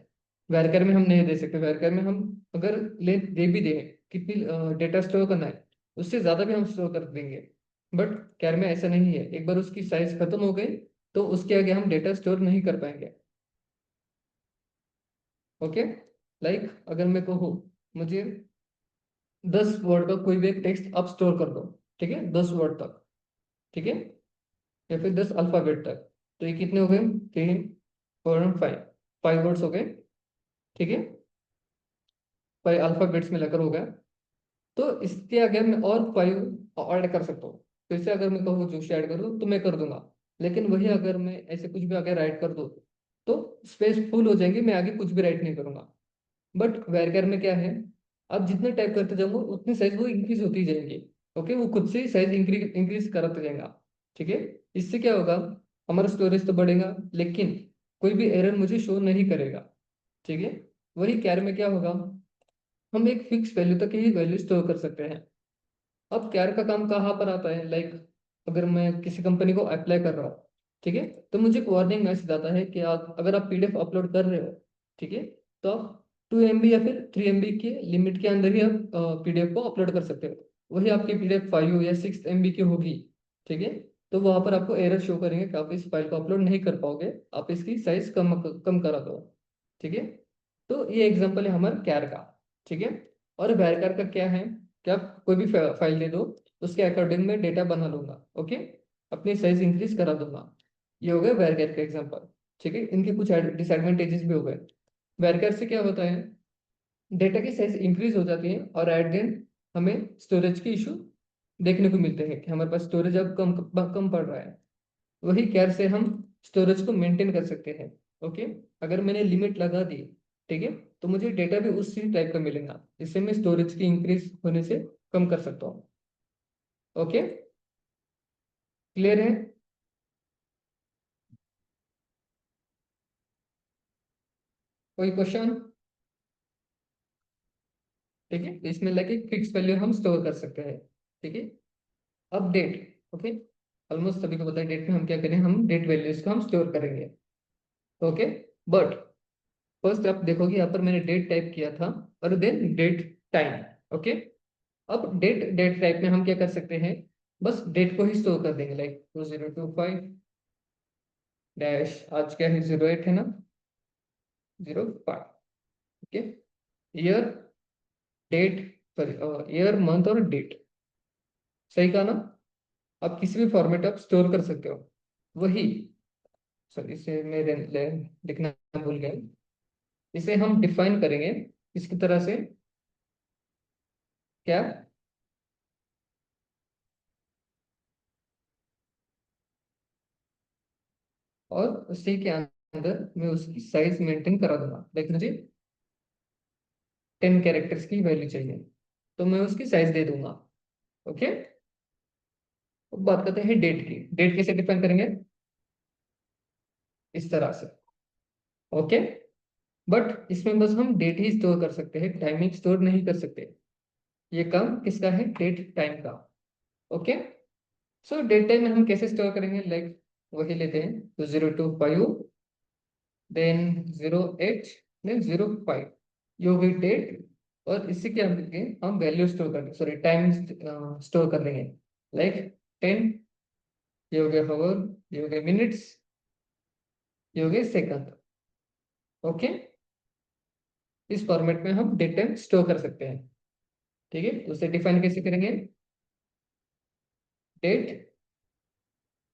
वैरकर में हम नहीं दे सकते। वैरकर में हम अगर लेंथ दे भी दें, कितनी डेटा स्टोर करना है, उससे ज्यादा भी हम स्टोर कर देंगे। बट कैर में ऐसा नहीं है, एक बार उसकी साइज खत्म हो गई तो उसके आगे हम डेटा स्टोर नहीं कर पाएंगे, ओके। लाइक अगर मैं कहूँ मुझे 10 वर्ड का कोई भी एक टेक्स्ट आप स्टोर कर दो, ठीक है, 10 वर्ड तक, ठीक है, या फिर 10 अल्फाबेट तक, तो ये कितने हो गए, 3 4 5, 5 वर्ड्स हो गए, ठीक है। 5 अल्फाबेट्स में लेकर हो गया। तो इसके आगे मैं और 5 ऐड कर सकता हूँ, फिर से अगर मैं कहूँ जोशी ऐड कर दो तो मैं कर दूंगा। लेकिन वही अगर मैं ऐसे कुछ भी आगे राइट कर दो तो स्पेस फुल हो जाएंगे, मैं आगे कुछ भी राइट नहीं करूंगा। बट वेरकर में क्या है, आप जितने टाइप करते जाओगे उतनी साइज वो इंक्रीज होती जाएंगी, ओके। वो खुद से ही साइज इंक्रीज इंक्रीज करते जाएगा, ठीक है। इससे क्या होगा, हमारा स्टोरेज तो बढ़ेगा लेकिन कोई भी एरर मुझे शो नहीं करेगा, ठीक है। वही कैर में क्या होगा, हम एक फिक्स वैल्यू तक ही वैल्यू स्टोर कर सकते हैं। अब कैर का काम कहाँ पर आता है, लाइक अगर मैं किसी कंपनी को अप्लाई कर रहा हूँ, ठीक है, तो मुझे एक वार्निंग मैसेज आता है कि आप अगर आप पीडीएफ अपलोड कर रहे हो, ठीक है, तो आप 2 MB या फिर 3 MB के लिमिट के अंदर ही आप पीडीएफ को अपलोड कर सकते हो। वही आपकी पीडीएफ 5 या 6 MB की होगी, ठीक है, तो वहां पर आपको एरर शो करेंगे कि आप इस फाइल को अपलोड नहीं कर पाओगे, आप इसकी साइज कम कम करा दो, ठीक है। तो ये एग्जांपल है हमारे कैर का, ठीक है। और वैरकर का क्या है कि आप कोई भी फाइल दे दो, उसके अकॉर्डिंग मैं डेटा बना लूंगा, ओके, अपनी साइज इंक्रीज करा दूंगा। ये हो गया वैरकर का एग्जांपल, ठीक है। इनके कुछ डिसएडवांटेजेस भी हो गए। वैरकर से क्या होता है, डेटा की साइज इंक्रीज हो जाती है और एट द एंड हमें स्टोरेज के इशू देखने को मिलते हैं कि हमारे पास स्टोरेज अब कम कम पड़ रहा है। वही कैर से हम स्टोरेज को मेंटेन कर सकते हैं, ओके। अगर मैंने लिमिट लगा दी, ठीक है, तो मुझे डेटा भी उसी टाइप का मिलेगा, इससे मैं स्टोरेज की इंक्रीज होने से कम कर सकता हूँ, ओके। क्लियर है। कोई क्वेश्चन, ठीक है। इसमें लगे फिक्स वैल्यू हम स्टोर कर सकते हैं, ठीक है। अब डेट, ओके, ऑलमोस्ट सभी को पता है डेट में हम क्या करें, हम डेट वैल्यूज को हम स्टोर करेंगे, ओके। बट फर्स्ट आप देखोगे यहाँ पर मैंने डेट टाइप किया था और देन डेट टाइम, ओके। अब डेट डेट टाइप में हम क्या कर सकते हैं, बस डेट को ही स्टोर कर देंगे, लाइक 2025 डैश, आज क्या है, 08 है ना, 05, okay. Year, date, sorry, year, month और डेट, सही कहा ना। आप किसी भी फॉर्मेट आप स्टोर कर सकते हो। वही, सॉरी, इसे मेरे लिखना भूल गया। इसे हम डिफाइन करेंगे इसकी तरह से, क्या? और उसी के अंदर मैं उसकी साइज मेंटेन करा दूंगा। लाइक मुझे 10 कैरेक्टर्स की वैल्यू चाहिए, तो मैं उसकी साइज दे दूंगा। ओके। अब बात करते हैं डेट की। डेट कैसे डिफाइन करेंगे? इस तरह से। ओके। बट इसमें बस हम डेट ही स्टोर कर सकते हैं, टाइमिंग स्टोर नहीं कर सकते। ये काम किसका है? डेट टाइम का। ओके। सो डेट टाइम में हम कैसे स्टोर करेंगे? लाइक वही लेते हैं, तो 025, देन 08, देन 05, ये हो गई डेट। और इसी के आगे हम वैल्यू स्टोर कर, सॉरी टाइम स्टोर कर लेंगे। लाइक 10, ये हो गया हावर, ये हो गया मिनट्स, ये हो गए सेकंड। ओके। इस फॉर्मेट में हम डेट टाइम स्टोर कर सकते हैं। ठीक है, तो उसे डिफाइन कैसे करेंगे? Date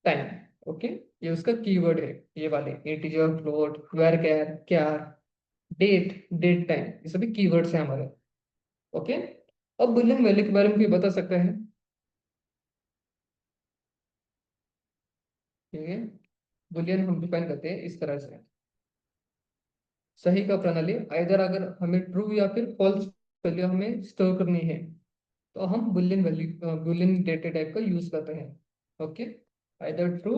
time. ओके। ये उसका कीवर्ड है, ये वाले इंटीजर, फ्लोट, वेर, क्या, डेट, डेट टाइम, ये सभी कीवर्ड्स हैं हमारे। ओके। अब बुलियन वैल्यू के बारे में भी बता सकते हैं। ठीक है, बुलियन हम डिफाइन करते हैं इस तरह से। सही का प्रणाली, आइदर अगर हमें ट्रू या फिर फॉल्स वैल्यू हमें स्टोर करनी है, तो हम Boolean value, Boolean data type का यूज करते हैं। ओके, आइदर ट्रू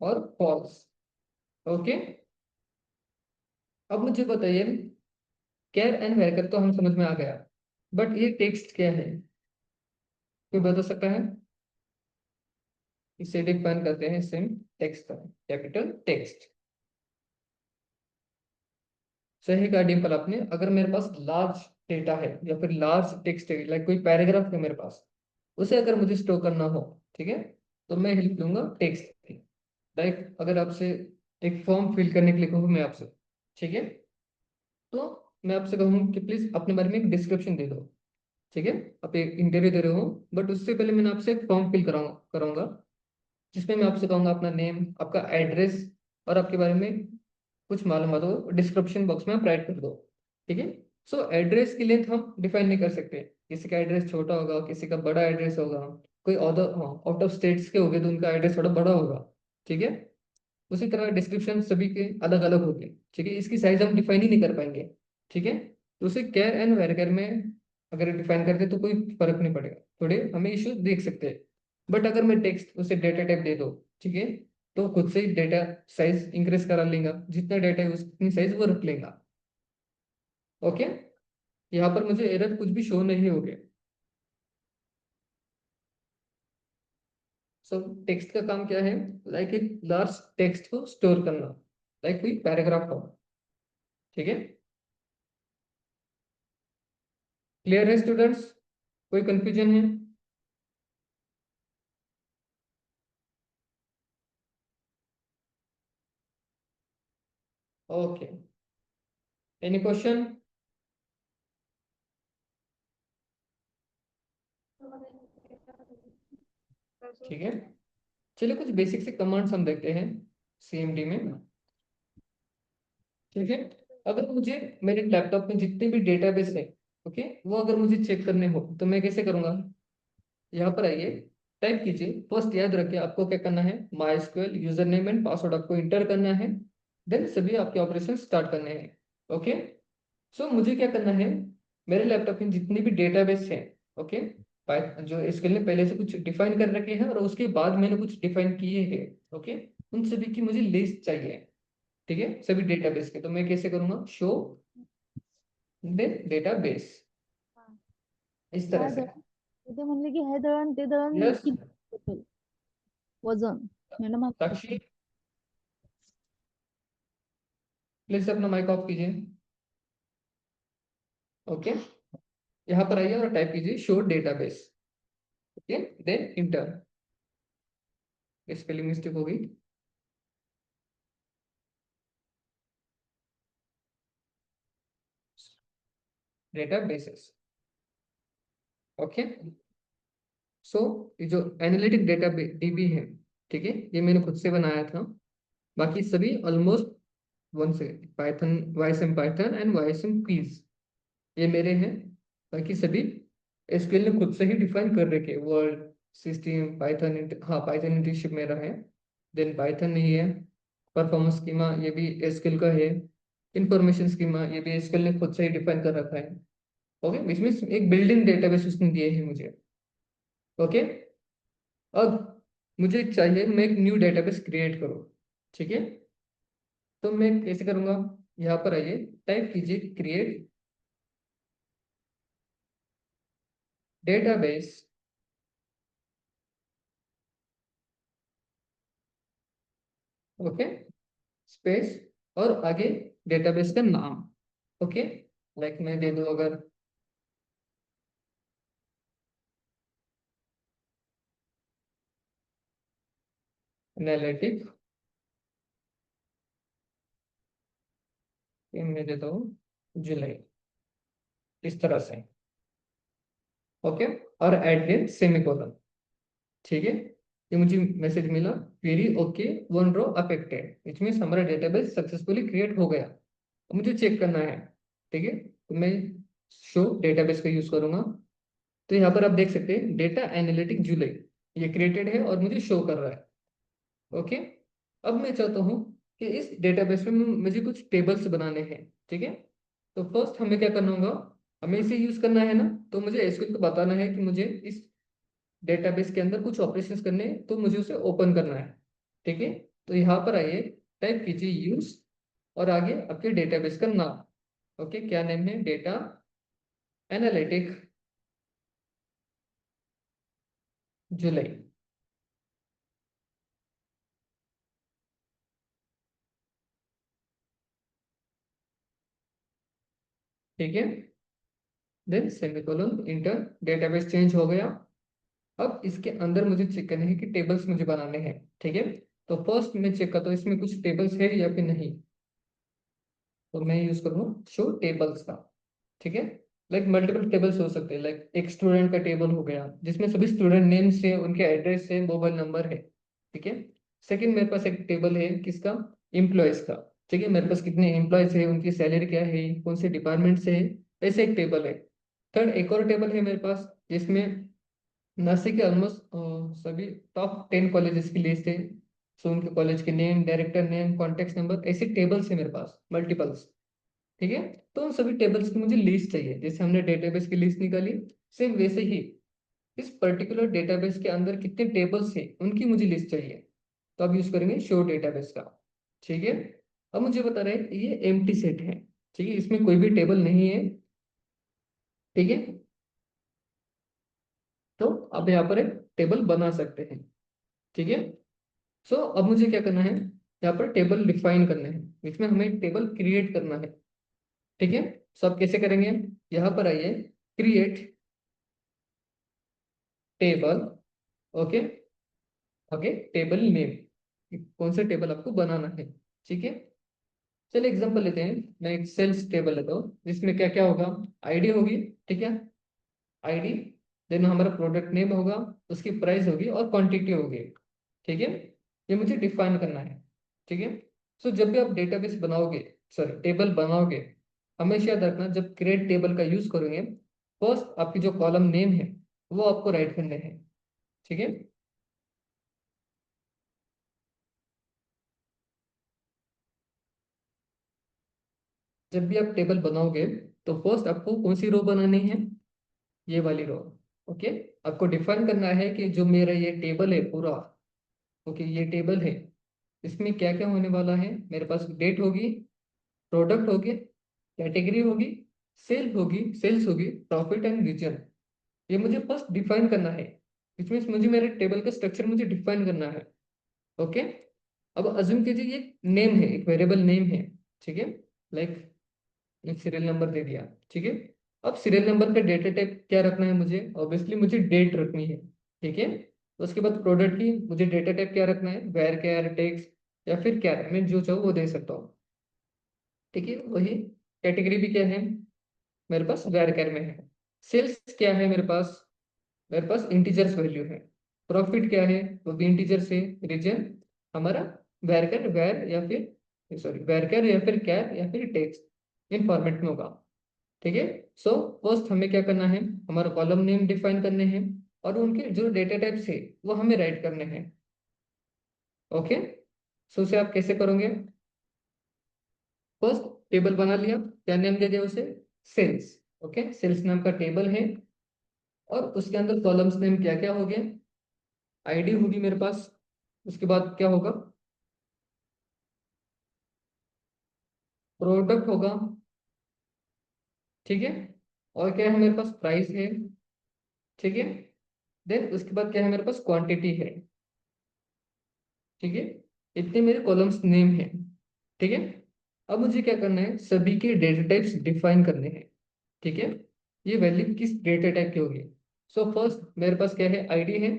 और फॉल्स। ओके। अब मुझे बताइए, कैर एंड वैकर तो हम समझ में आ गया, बट ये टेक्स्ट क्या है? कोई बता सकता है? इसे डिफाइन करते हैं सिम टेक्स्ट का, कैपिटल टेक्स्ट। सही कहा डिम्पल आपने। अगर मेरे पास लार्ज डेटा है या फिर लार्ज टेक्स्ट है, लाइक कोई पैराग्राफ है मेरे पास, उसे अगर मुझे स्टोर करना हो, ठीक है, तो मैं हेल्प लूंगा टेक्स्ट की। लाइक अगर आपसे एक फॉर्म फिल करने के लिए कहूँ मैं आपसे, ठीक है, तो मैं आपसे कहूँ कि प्लीज अपने बारे में एक डिस्क्रिप्शन दे दो। ठीक है, आप एक इंटरव्यू दे रहे हो, बट उससे पहले मैंने आपसे एक फॉर्म फिल कराऊंगा कराऊंगा जिसमें मैं आपसे कहूंगा अपना नेम, आपका एड्रेस और आपके बारे में कुछ मालूमात हो, डिस्क्रिप्शन बॉक्स में आप राइट कर दो। ठीक है। सो एड्रेस की लेंथ हम डिफाइन नहीं कर सकते, किसी का एड्रेस छोटा होगा, किसी का बड़ा एड्रेस होगा, कोई अदर आउट ऑफ स्टेट्स के होंगे तो उनका एड्रेस थोड़ा बड़ा होगा। ठीक है। उसी तरह डिस्क्रिप्शन सभी के अलग अलग होंगे। ठीक है, इसकी साइज हम डिफाइन ही नहीं कर पाएंगे। ठीक है, तो उसे केयर एंड वेरकेयर में अगर डिफाइन करते तो कोई फर्क नहीं पड़ेगा, थोड़े हमें इश्यू देख सकते हैं। बट अगर मैं टेक्स्ट उसे डेटा टाइप दे दो, ठीक है, तो खुद से ही डेटा साइज इंक्रीज करा लेगा, जितना डेटा है उतनी साइज वो रख लेगा। ओके। यहाँ पर मुझे एरर कुछ भी शो नहीं हो गया। सो टेक्स्ट का काम क्या है? लाइक एक लार्ज टेक्स्ट को स्टोर करना, लाइक कोई पैराग्राफ हो। ठीक है, क्लियर है स्टूडेंट्स? कोई कंफ्यूजन है? Okay, any question? ठीक है, चलिए कुछ बेसिक से कमांड्स हम देखते हैं सीएमडी में। ठीक है, अगर मुझे मेरे लैपटॉप में जितने भी डेटाबेस है, ओके, वो अगर मुझे चेक करने हो तो मैं कैसे करूंगा? यहाँ पर आइए, टाइप कीजिए। फर्स्ट याद रखिए आपको क्या करना है, माई स्क्वेल यूजर नेम एंड पासवर्ड आपको इंटर करना है, देन सभी आपके ऑपरेशन स्टार्ट करने हैं। ओके। सो मुझे क्या करना है, मेरे लैपटॉप में जितनी भी डेटाबेस है, ओके, जो इसके लिए पहले से कुछ डिफाइन कर रखे हैं और उसके बाद मैंने कुछ डिफाइन किए हैं, ओके, उन सभी की मुझे लिस्ट चाहिए। ठीक है, सभी डेटाबेस के, तो मैं कैसे करूंगा? शो डेटाबेस, इस तरह काय से। दळण ते म्हणले की हे दळण ते दळण यस, किती असेल वजन मॅडम आप साक्षी प्लीज अपना माइक ऑफ कीजिए। ओके, यहाँ पर आइए और टाइप कीजिए show database. Okay, then enter. Spelling mistake हो गई। डेटाबेसेस। ओके। सो ये जो एनालिटिक डेटा डीबी है, ठीक है, ये मैंने खुद से बनाया था। बाकी सभी ऑलमोस्ट वन से, Python, YSM Python and YSM piece, ये मेरे हैं। बाकी सभी एसक्यूएल ने खुद से ही डिफाइन कर रखे, वर्ड, सिस्टम, पाइथन, हाँ पाइथन इंटरशिप मेरा है। देन पाइथन नहीं है। परफॉर्मेंस स्कीमा ये भी एसक्यूएल का है। इंफॉर्मेशन स्कीमा ये भी एसक्यूएल ने खुद से ही डिफाइन कर रखा है। ओके, इसमें एक बिल्डिंग डेटाबेस उसने दिए है मुझे। ओके, अब मुझे चाहिए मैं एक न्यू डेटाबेस क्रिएट करूँ। ठीक है, तो मैं कैसे करूँगा? यहाँ पर आइए, टाइप कीजिए क्रिएट डेटाबेस, ओके, स्पेस, और आगे डेटाबेस का नाम। ओके, लाइक मैं दे दूं अगर एनालिटिक, ये मैं देता हूँ जुलाई, इस तरह से। ओके, और एट द सेमीकोलन। ठीक है, ये मुझे मैसेज मिला, query okay, one row affected, it means हमारा डेटाबेस सक्सेसफुली क्रिएट हो गया। अब मुझे चेक करना है। ठीक है, तो मैं शो डेटाबेस का यूज करूंगा। तो यहाँ पर आप देख सकते हैं डेटा एनालिटिक जुलाई, ये क्रिएटेड है और मुझे शो कर रहा है। ओके, अब मैं चाहता हूँ कि इस डेटाबेस में मुझे कुछ टेबल्स बनाने हैं। ठीक है, तो फर्स्ट हमें क्या करना होगा? हमें इसे यूज करना है ना, तो मुझे एसक्यूएल को बताना है कि मुझे इस डेटाबेस के अंदर कुछ ऑपरेशंस करने हैं, तो मुझे उसे ओपन करना है। ठीक है, तो यहाँ पर आइए, टाइप कीजिए यूज, और आगे आपके डेटाबेस का नाम। ओके, क्या नेम है? Data analytic July. ठीक है, then semicolon, enter, database change हो गया। अब इसके अंदर मुझे चेक करना है कि टेबल्स मुझे बनाने हैं। ठीक है, तो फर्स्ट मैं चेक करता हूँ इसमें कुछ टेबल्स है या फिर नहीं। तो मैं यूज करूँ शो टेबल्स का। ठीक है, लाइक मल्टीपल टेबल्स हो सकते हैं, लाइक एक स्टूडेंट का टेबल हो गया जिसमें सभी स्टूडेंट नेम्स है, उनके एड्रेस है, मोबाइल नंबर है। ठीक है, सेकंड मेरे पास एक टेबल है किसका? एम्प्लॉयज का। ठीक है, मेरे पास कितने एम्प्लॉयज है, उनकी सैलरी क्या है, कौन से डिपार्टमेंट से है, ऐसे एक टेबल है। थर्ड एक और टेबल है मेरे पास जिसमें नर्सिंग के ऑलमोस्ट सभी टॉप 10 कॉलेजेस की लिस्ट है। सो उनके कॉलेज के name, director name, contact number, ऐसे टेबल्स है मेरे पास मल्टीपल्स। ठीक है, तो उन सभी टेबल्स की मुझे लिस्ट चाहिए, जैसे हमने डेटाबेस की लिस्ट निकाली, सेम वैसे ही इस पर्टिकुलर डेटाबेस के अंदर कितने टेबल्स है उनकी मुझे लिस्ट चाहिए। तो अब यूज करेंगे शो डेटाबेस का। ठीक है, अब मुझे बता रहे हैं ये एम्प्टी सेट है। ठीक है, इसमें कोई भी टेबल नहीं है। ठीक है, तो अब यहाँ पर एक टेबल बना सकते हैं। ठीक है, सो अब मुझे क्या करना है? यहाँ पर टेबल डिफाइन करने हैं, इसमें हमें टेबल क्रिएट करना है। ठीक है, सो अब कैसे करेंगे? यहाँ पर आइए, create table. Okay, okay, table name, कौन सा टेबल आपको बनाना है। ठीक है, चलिए एग्जांपल लेते हैं, मैं एक सेल्स टेबल लेता हूँ जिसमें क्या क्या होगा? आईडी होगी। ठीक है, आईडी, देन हमारा प्रोडक्ट नेम होगा, उसकी प्राइस होगी और क्वांटिटी होगी। ठीक है, ये मुझे डिफाइन करना है। ठीक है, सो जब भी आप डेटाबेस बनाओगे, सॉरी टेबल बनाओगे, हमेशा याद रखना जब क्रिएट टेबल का यूज करोगे, फर्स्ट आपकी जो कॉलम नेम है वो आपको राइट करने हैं। ठीक है, जब भी आप टेबल बनाओगे तो फर्स्ट आपको कौन सी रो बनानी है? ये वाली रो। ओके, आपको डिफाइन करना है कि जो मेरा ये टेबल है पूरा, ओके ये टेबल है, इसमें क्या क्या होने वाला है? मेरे पास डेट होगी, प्रोडक्ट होगी, कैटेगरी होगी, सेल्स होगी, प्रॉफिट एंड रीजन। ये मुझे फर्स्ट डिफाइन करना है, विच मीन्स मुझे मेरे टेबल का स्ट्रक्चर मुझे डिफाइन करना है। ओके, अब अज्यूम कीजिए ये नेम है, एक वेरिएबल नेम है। ठीक है, लाइक एक सीरियल नंबर दे दिया। ठीक है, अब सीरियल नंबर का डेटा टाइप क्या रखना है? मुझे ऑब्वियसली मुझे डेट रखनी है। ठीक है, उसके बाद प्रोडक्ट की मुझे डेटा टाइप क्या रखना है? वेर कैर, टेक्स्ट, या फिर क्या मैं जो चाहूँ वो दे सकता हूँ। ठीक है, वही कैटेगरी भी क्या है मेरे पास? वेर कैर में है। सेल्स क्या है मेरे पास? इंटीजर्स वैल्यू है। प्रॉफिट क्या है? वो भी इंटीजर से। रीजन हमारा वेरकर वेर या फिर सॉरी वेरकर या फिर कैर या फिर टेक्स्ट इन फॉर्मेट में होगा। ठीक है। सो फर्स्ट हमें क्या करना है, हमारा कॉलम नेम डिफाइन करने हैं और उनके जो डेटा टाइप्स है वो हमें राइट करने हैं। ओके। सो उसे आप कैसे करोगे, फर्स्ट टेबल बना लिया, क्या नेम दे दिया उसे, सेल्स। ओके, सेल्स नाम का टेबल है और उसके अंदर कॉलम्स नेम क्या क्या हो गया, आईडी होगी मेरे पास, उसके बाद क्या होगा, प्रोडक्ट होगा। ठीक है। और क्या है मेरे पास, प्राइस है। ठीक है। देन उसके बाद क्या है मेरे पास, क्वांटिटी है। ठीक है। इतने मेरे कॉलम्स नेम है। ठीक है। अब मुझे क्या करना है, सभी के डेटा टाइप्स डिफाइन करने हैं। ठीक है। ये वैल्यू किस डेटा टाइप की होगी। सो फर्स्ट मेरे पास क्या है, आईडी है।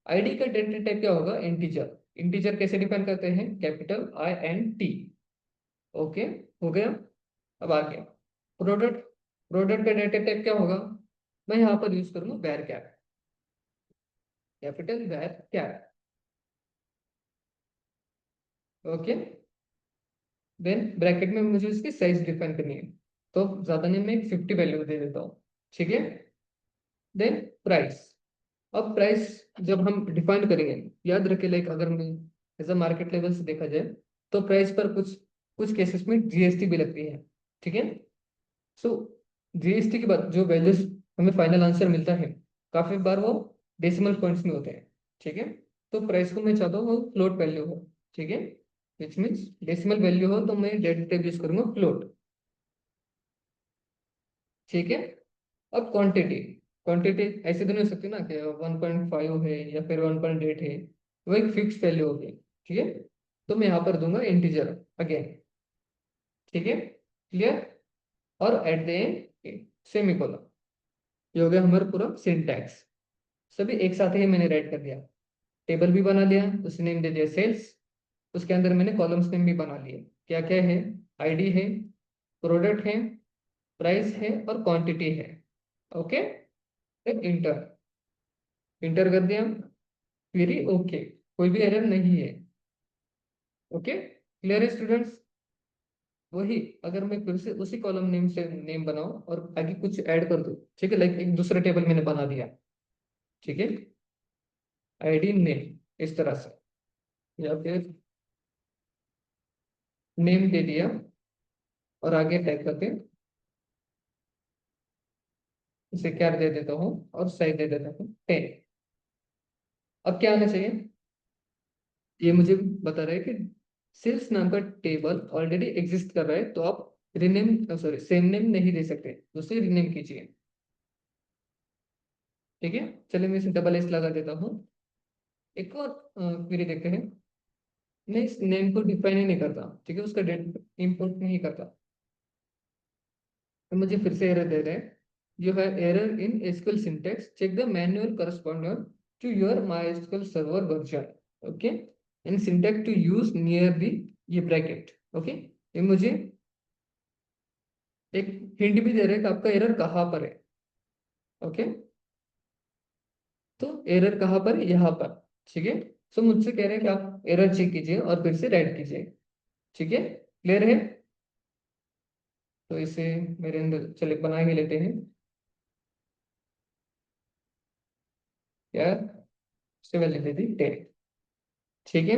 आईडी का डेटा टाइप क्या होगा, इंटीजर। इंटीजर कैसे डिफाइन करते हैं, कैपिटल INT। ओके, हो गया। अब आ गया प्रोडक्ट। प्रोडक्ट का डेटा टाइप क्या होगा, मैं यहाँ पर यूज करूंगा वैर कैप, कैपिटल वैर कैप। ओके। देन ब्रैकेट में मुझे इसकी साइज डिफाइन करनी है, तो ज्यादा नहीं, मैं 50 वैल्यू दे देता हूँ। ठीक है। Then price. अब प्राइस जब हम डिफाइन करेंगे, याद रखें, लाइक अगर मैं एज अ मार्केट लेवल से देखा जाए तो प्राइस पर कुछ कुछ केसेस में जीएसटी भी लगती है। ठीक है। सो जीएसटी के बाद जो वैल्यूज हमें फाइनल आंसर मिलता है, काफी बार वो डेसिमल पॉइंट्स में होते हैं। ठीक है। तो प्राइस को मैं चाहता हूँ वो फ्लोट वैल्यू हो। ठीक है। विच मीन्स डेसिमल वैल्यू हो तो मैं डेटा टाइप यूज करूंगा फ्लोट। ठीक है। अब क्वांटिटी। क्वांटिटी ऐसे तो नहीं हो सकती ना कि 1.5 है या फिर 1.8 है, वो एक फिक्स वैल्यू होगी। ठीक है। तो मैं यहाँ पर दूंगा इंटीजर अगेन। ठीक है, क्लियर। और एट द एंड सेमीकोलन। ये हो गया हमारा पूरा सिंटैक्स। सभी एक साथ ही मैंने राइट कर दिया। टेबल भी बना लिया, उसने नेम दे दिया सेल्स। उसके अंदर मैंने कॉलम्स नेम भी बना लिए, क्या क्या है, आईडी है, प्रोडक्ट है, प्राइस है और क्वांटिटी है। ओके। इंटर, इंटर कर दिया, फिर ही ओके, कोई भी एरर नहीं है। ओके, क्लियर है स्टूडेंट्स। वही अगर मैं फिर से उसी कॉलम नेम से नेम बनाऊं और आगे कुछ ऐड कर दूं, ठीक है, लाइक एक दूसरा टेबल मैंने बना दिया। ठीक है, आईडी नेम इस तरह से, या फिर नेम दे दिया और आगे टाइप करके इसे क्या दे देता हूँ और साइज दे देता हूँ 10। अब क्या आना चाहिए, ये मुझे बता रहा है कि सेल्स नाम का टेबल ऑलरेडी एग्जिस्ट कर रहा है, तो आप रीनेम सॉरी सेम नेम नहीं दे सकते, उसे रीनेम कीजिए। ठीक है। चलिए मैं इसे डबल एस लगा देता हूँ। एक और क्वेरी देखते हैं। मैं इस नेम को डिफाइन ही नहीं करता, ठीक है, उसका डेट इंपोर्ट नहीं करता, तो मुझे फिर से एरर दे रहे हैं। You have error in SQL syntax, check the manual corresponding to your MySQL server version. Okay, in syntax to use near the ये ब्रैकेट। ओके, ये मुझे एक हिंट भी दे रहे हैं कि आपका एरर कहाँ पर है। ओके, तो एरर कहाँ पर है, यहाँ पर। ठीक है। सो मुझसे कह रहे हैं कि आप एरर चेक कीजिए और फिर से राइट कीजिए। ठीक है, क्लियर है। तो इसे मेरे अंदर चले बना ही लेते हैं यार, उससे वैल्यू दे दी 10। ठीक है।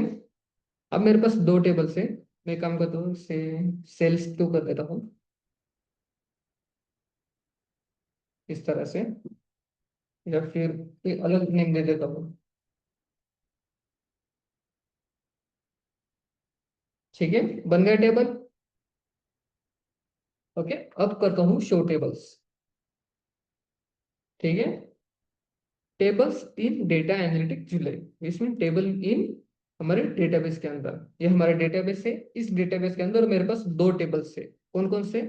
अब मेरे पास दो टेबल्स है, मैं काम करता हूँ इसे सेल्स टू कर देता हूँ इस तरह से, या फिर कोई अलग नेम दे देता हूँ। ठीक है, बन गया टेबल। ओके, अब करता हूँ शो टेबल्स। ठीक है, टेबल्स इन डेटा एनालिटिक जुलाई, इसमें टेबल इन हमारे डेटाबेस के अंदर, ये हमारा डेटाबेस है, इस डेटाबेस के अंदर मेरे पास दो टेबल्स है। कौन कौन से,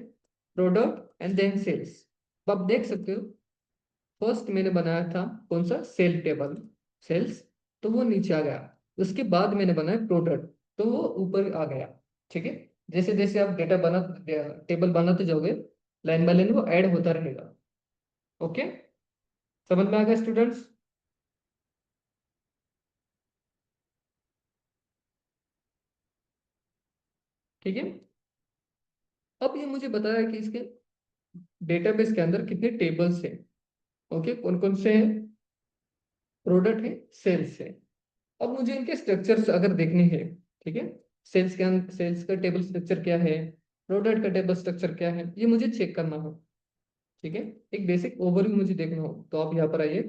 प्रोडक्ट एंड देन सेल्स। आप देख सकते हो, फर्स्ट मैंने बनाया था कौन सा, सेल टेबल, सेल्स, तो वो नीचे आ गया। उसके बाद मैंने बनाया प्रोडक्ट, तो वो ऊपर आ गया। ठीक है। जैसे जैसे आप डेटा बना टेबल बनाते जाओगे, लाइन बाय लाइन वो ऐड होता रहेगा। ओके, समझ में आ गया स्टूडेंट्स। ठीक है। अब ये मुझे बताया कि इसके डेटाबेस के अंदर कितने टेबल्स हैं। ओके, कौन कौन से हैं? प्रोडक्ट है, सेल्स है। अब मुझे इनके स्ट्रक्चर्स अगर देखने हैं, ठीक है, सेल्स के अंदर सेल्स का टेबल स्ट्रक्चर क्या है, प्रोडक्ट का टेबल स्ट्रक्चर क्या है, ये मुझे चेक करना हो। ठीक है, एक बेसिक ओवरव्यू मुझे देखना हो तो आप यहाँ पर आइए,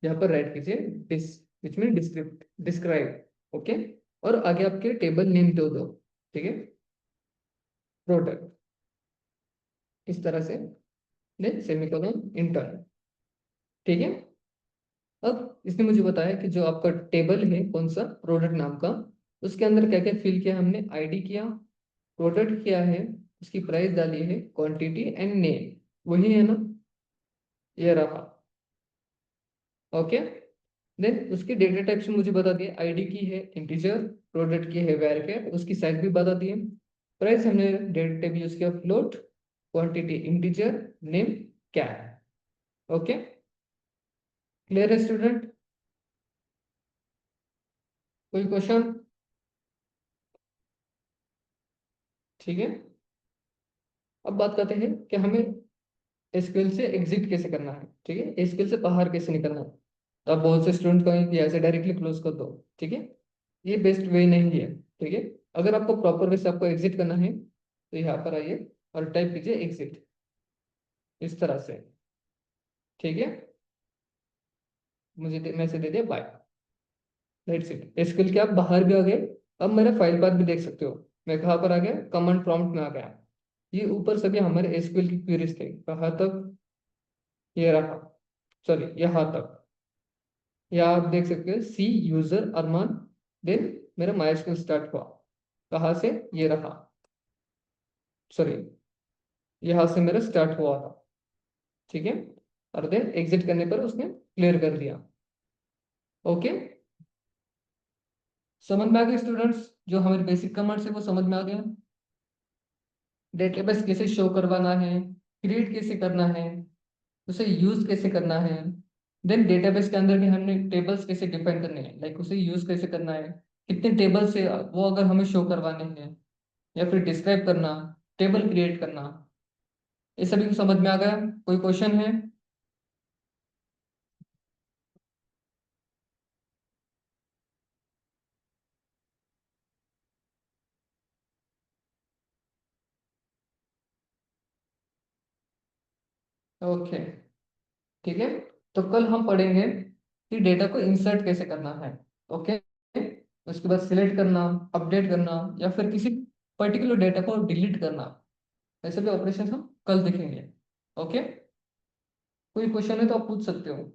यहाँ पर राइट कीजिए desc, which mean descript, describe. Okay, और आगे आपके टेबल नेम दो दो। ठीक है, प्रोडक्ट, इस तरह से, देन सेमीकोलन इंटर। ठीक है। अब इसने मुझे बताया कि जो आपका टेबल है कौन सा, प्रोडक्ट नाम का, उसके अंदर क्या क्या फिल किया हमने, आईडी किया, प्रोडक्ट क्या है, उसकी प्राइस डाली है, क्वांटिटी एंड नेम, वही है ना, ये रहा। ओके, देन उसकी डेटा टाइप्स मुझे बता दिए, आईडी की है इंटीजर, प्रोडक्ट की है वैरचर, उसकी साइज भी बता दिए, प्राइस हमने डेटा टाइप यूज किया फ्लोट, क्वांटिटी इंटीजर, नेम क्या है। ओके, क्लियर है स्टूडेंट? कोई क्वेश्चन? ठीक है, अब बात करते हैं कि हमें एसक्यूएल से एग्जिट कैसे करना है। ठीक है, एसक्यूएल से बाहर कैसे निकलना है। तो आप बहुत से स्टूडेंट कहेंगे कि ऐसे डायरेक्टली क्लोज कर दो। ठीक है, ये बेस्ट वे नहीं है। ठीक है, अगर आपको प्रॉपर वे से आपको एग्जिट करना है तो यहाँ पर आइए और टाइप कीजिए एग्जिट, इस तरह से। ठीक है, मुझे मैसेज दे दिया बाय, दैट्स इट। एसक्यूएल के आप बाहर भी आ गए। अब मेरा फाइल पाथ भी देख सकते हो, मैं कहाँ पर आ गया, कमांड प्रॉम्प्ट में आ गया। ये ऊपर सभी हमारे एसक्यूएल की क्वेरीज थे, कहाँ तक, ये रहा, सॉरी यहाँ तक। या आप देख सकते हो सी यूजर अरमान, देन मेरा माइस्क्यूएल स्टार्ट हुआ, कहाँ से, ये रहा, सॉरी, यहाँ से मेरा स्टार्ट हुआ था। ठीक है, और देन एग्जिट करने पर उसने क्लियर कर दिया। ओके, समझ में आ गया स्टूडेंट्स? जो हमारे बेसिक कमांड्स है वो समझ में आ गया। डेटाबेस कैसे शो करवाना है, क्रिएट कैसे करना है, उसे यूज कैसे करना है, देन डेटाबेस के अंदर भी हमने टेबल्स कैसे डिफाइन करने हैं, लाइक उसे यूज कैसे करना है, कितने टेबल्स से वो अगर हमें शो करवाने हैं, या फिर डिस्क्राइब करना, टेबल क्रिएट करना, ये सभी को समझ में आ गया। कोई क्वेश्चन है? ओके, ठीक है, तो कल हम पढ़ेंगे कि डेटा को इंसर्ट कैसे करना है। ओके, उसके बाद सिलेक्ट करना, अपडेट करना, या फिर किसी पर्टिकुलर डेटा को डिलीट करना, ऐसे भी ऑपरेशन हम कल देखेंगे। ओके, कोई क्वेश्चन है तो आप पूछ सकते हो।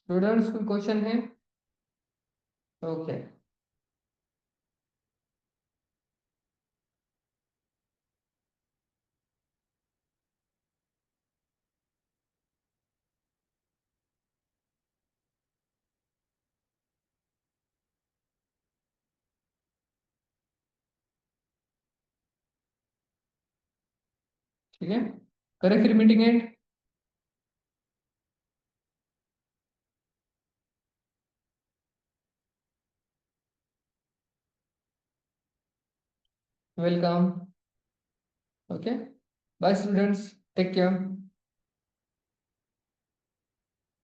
स्टूडेंट्स कोई क्वेश्चन है? ओके, ठीक है, करें फिर meeting end. Welcome. Okay, bye students, take care.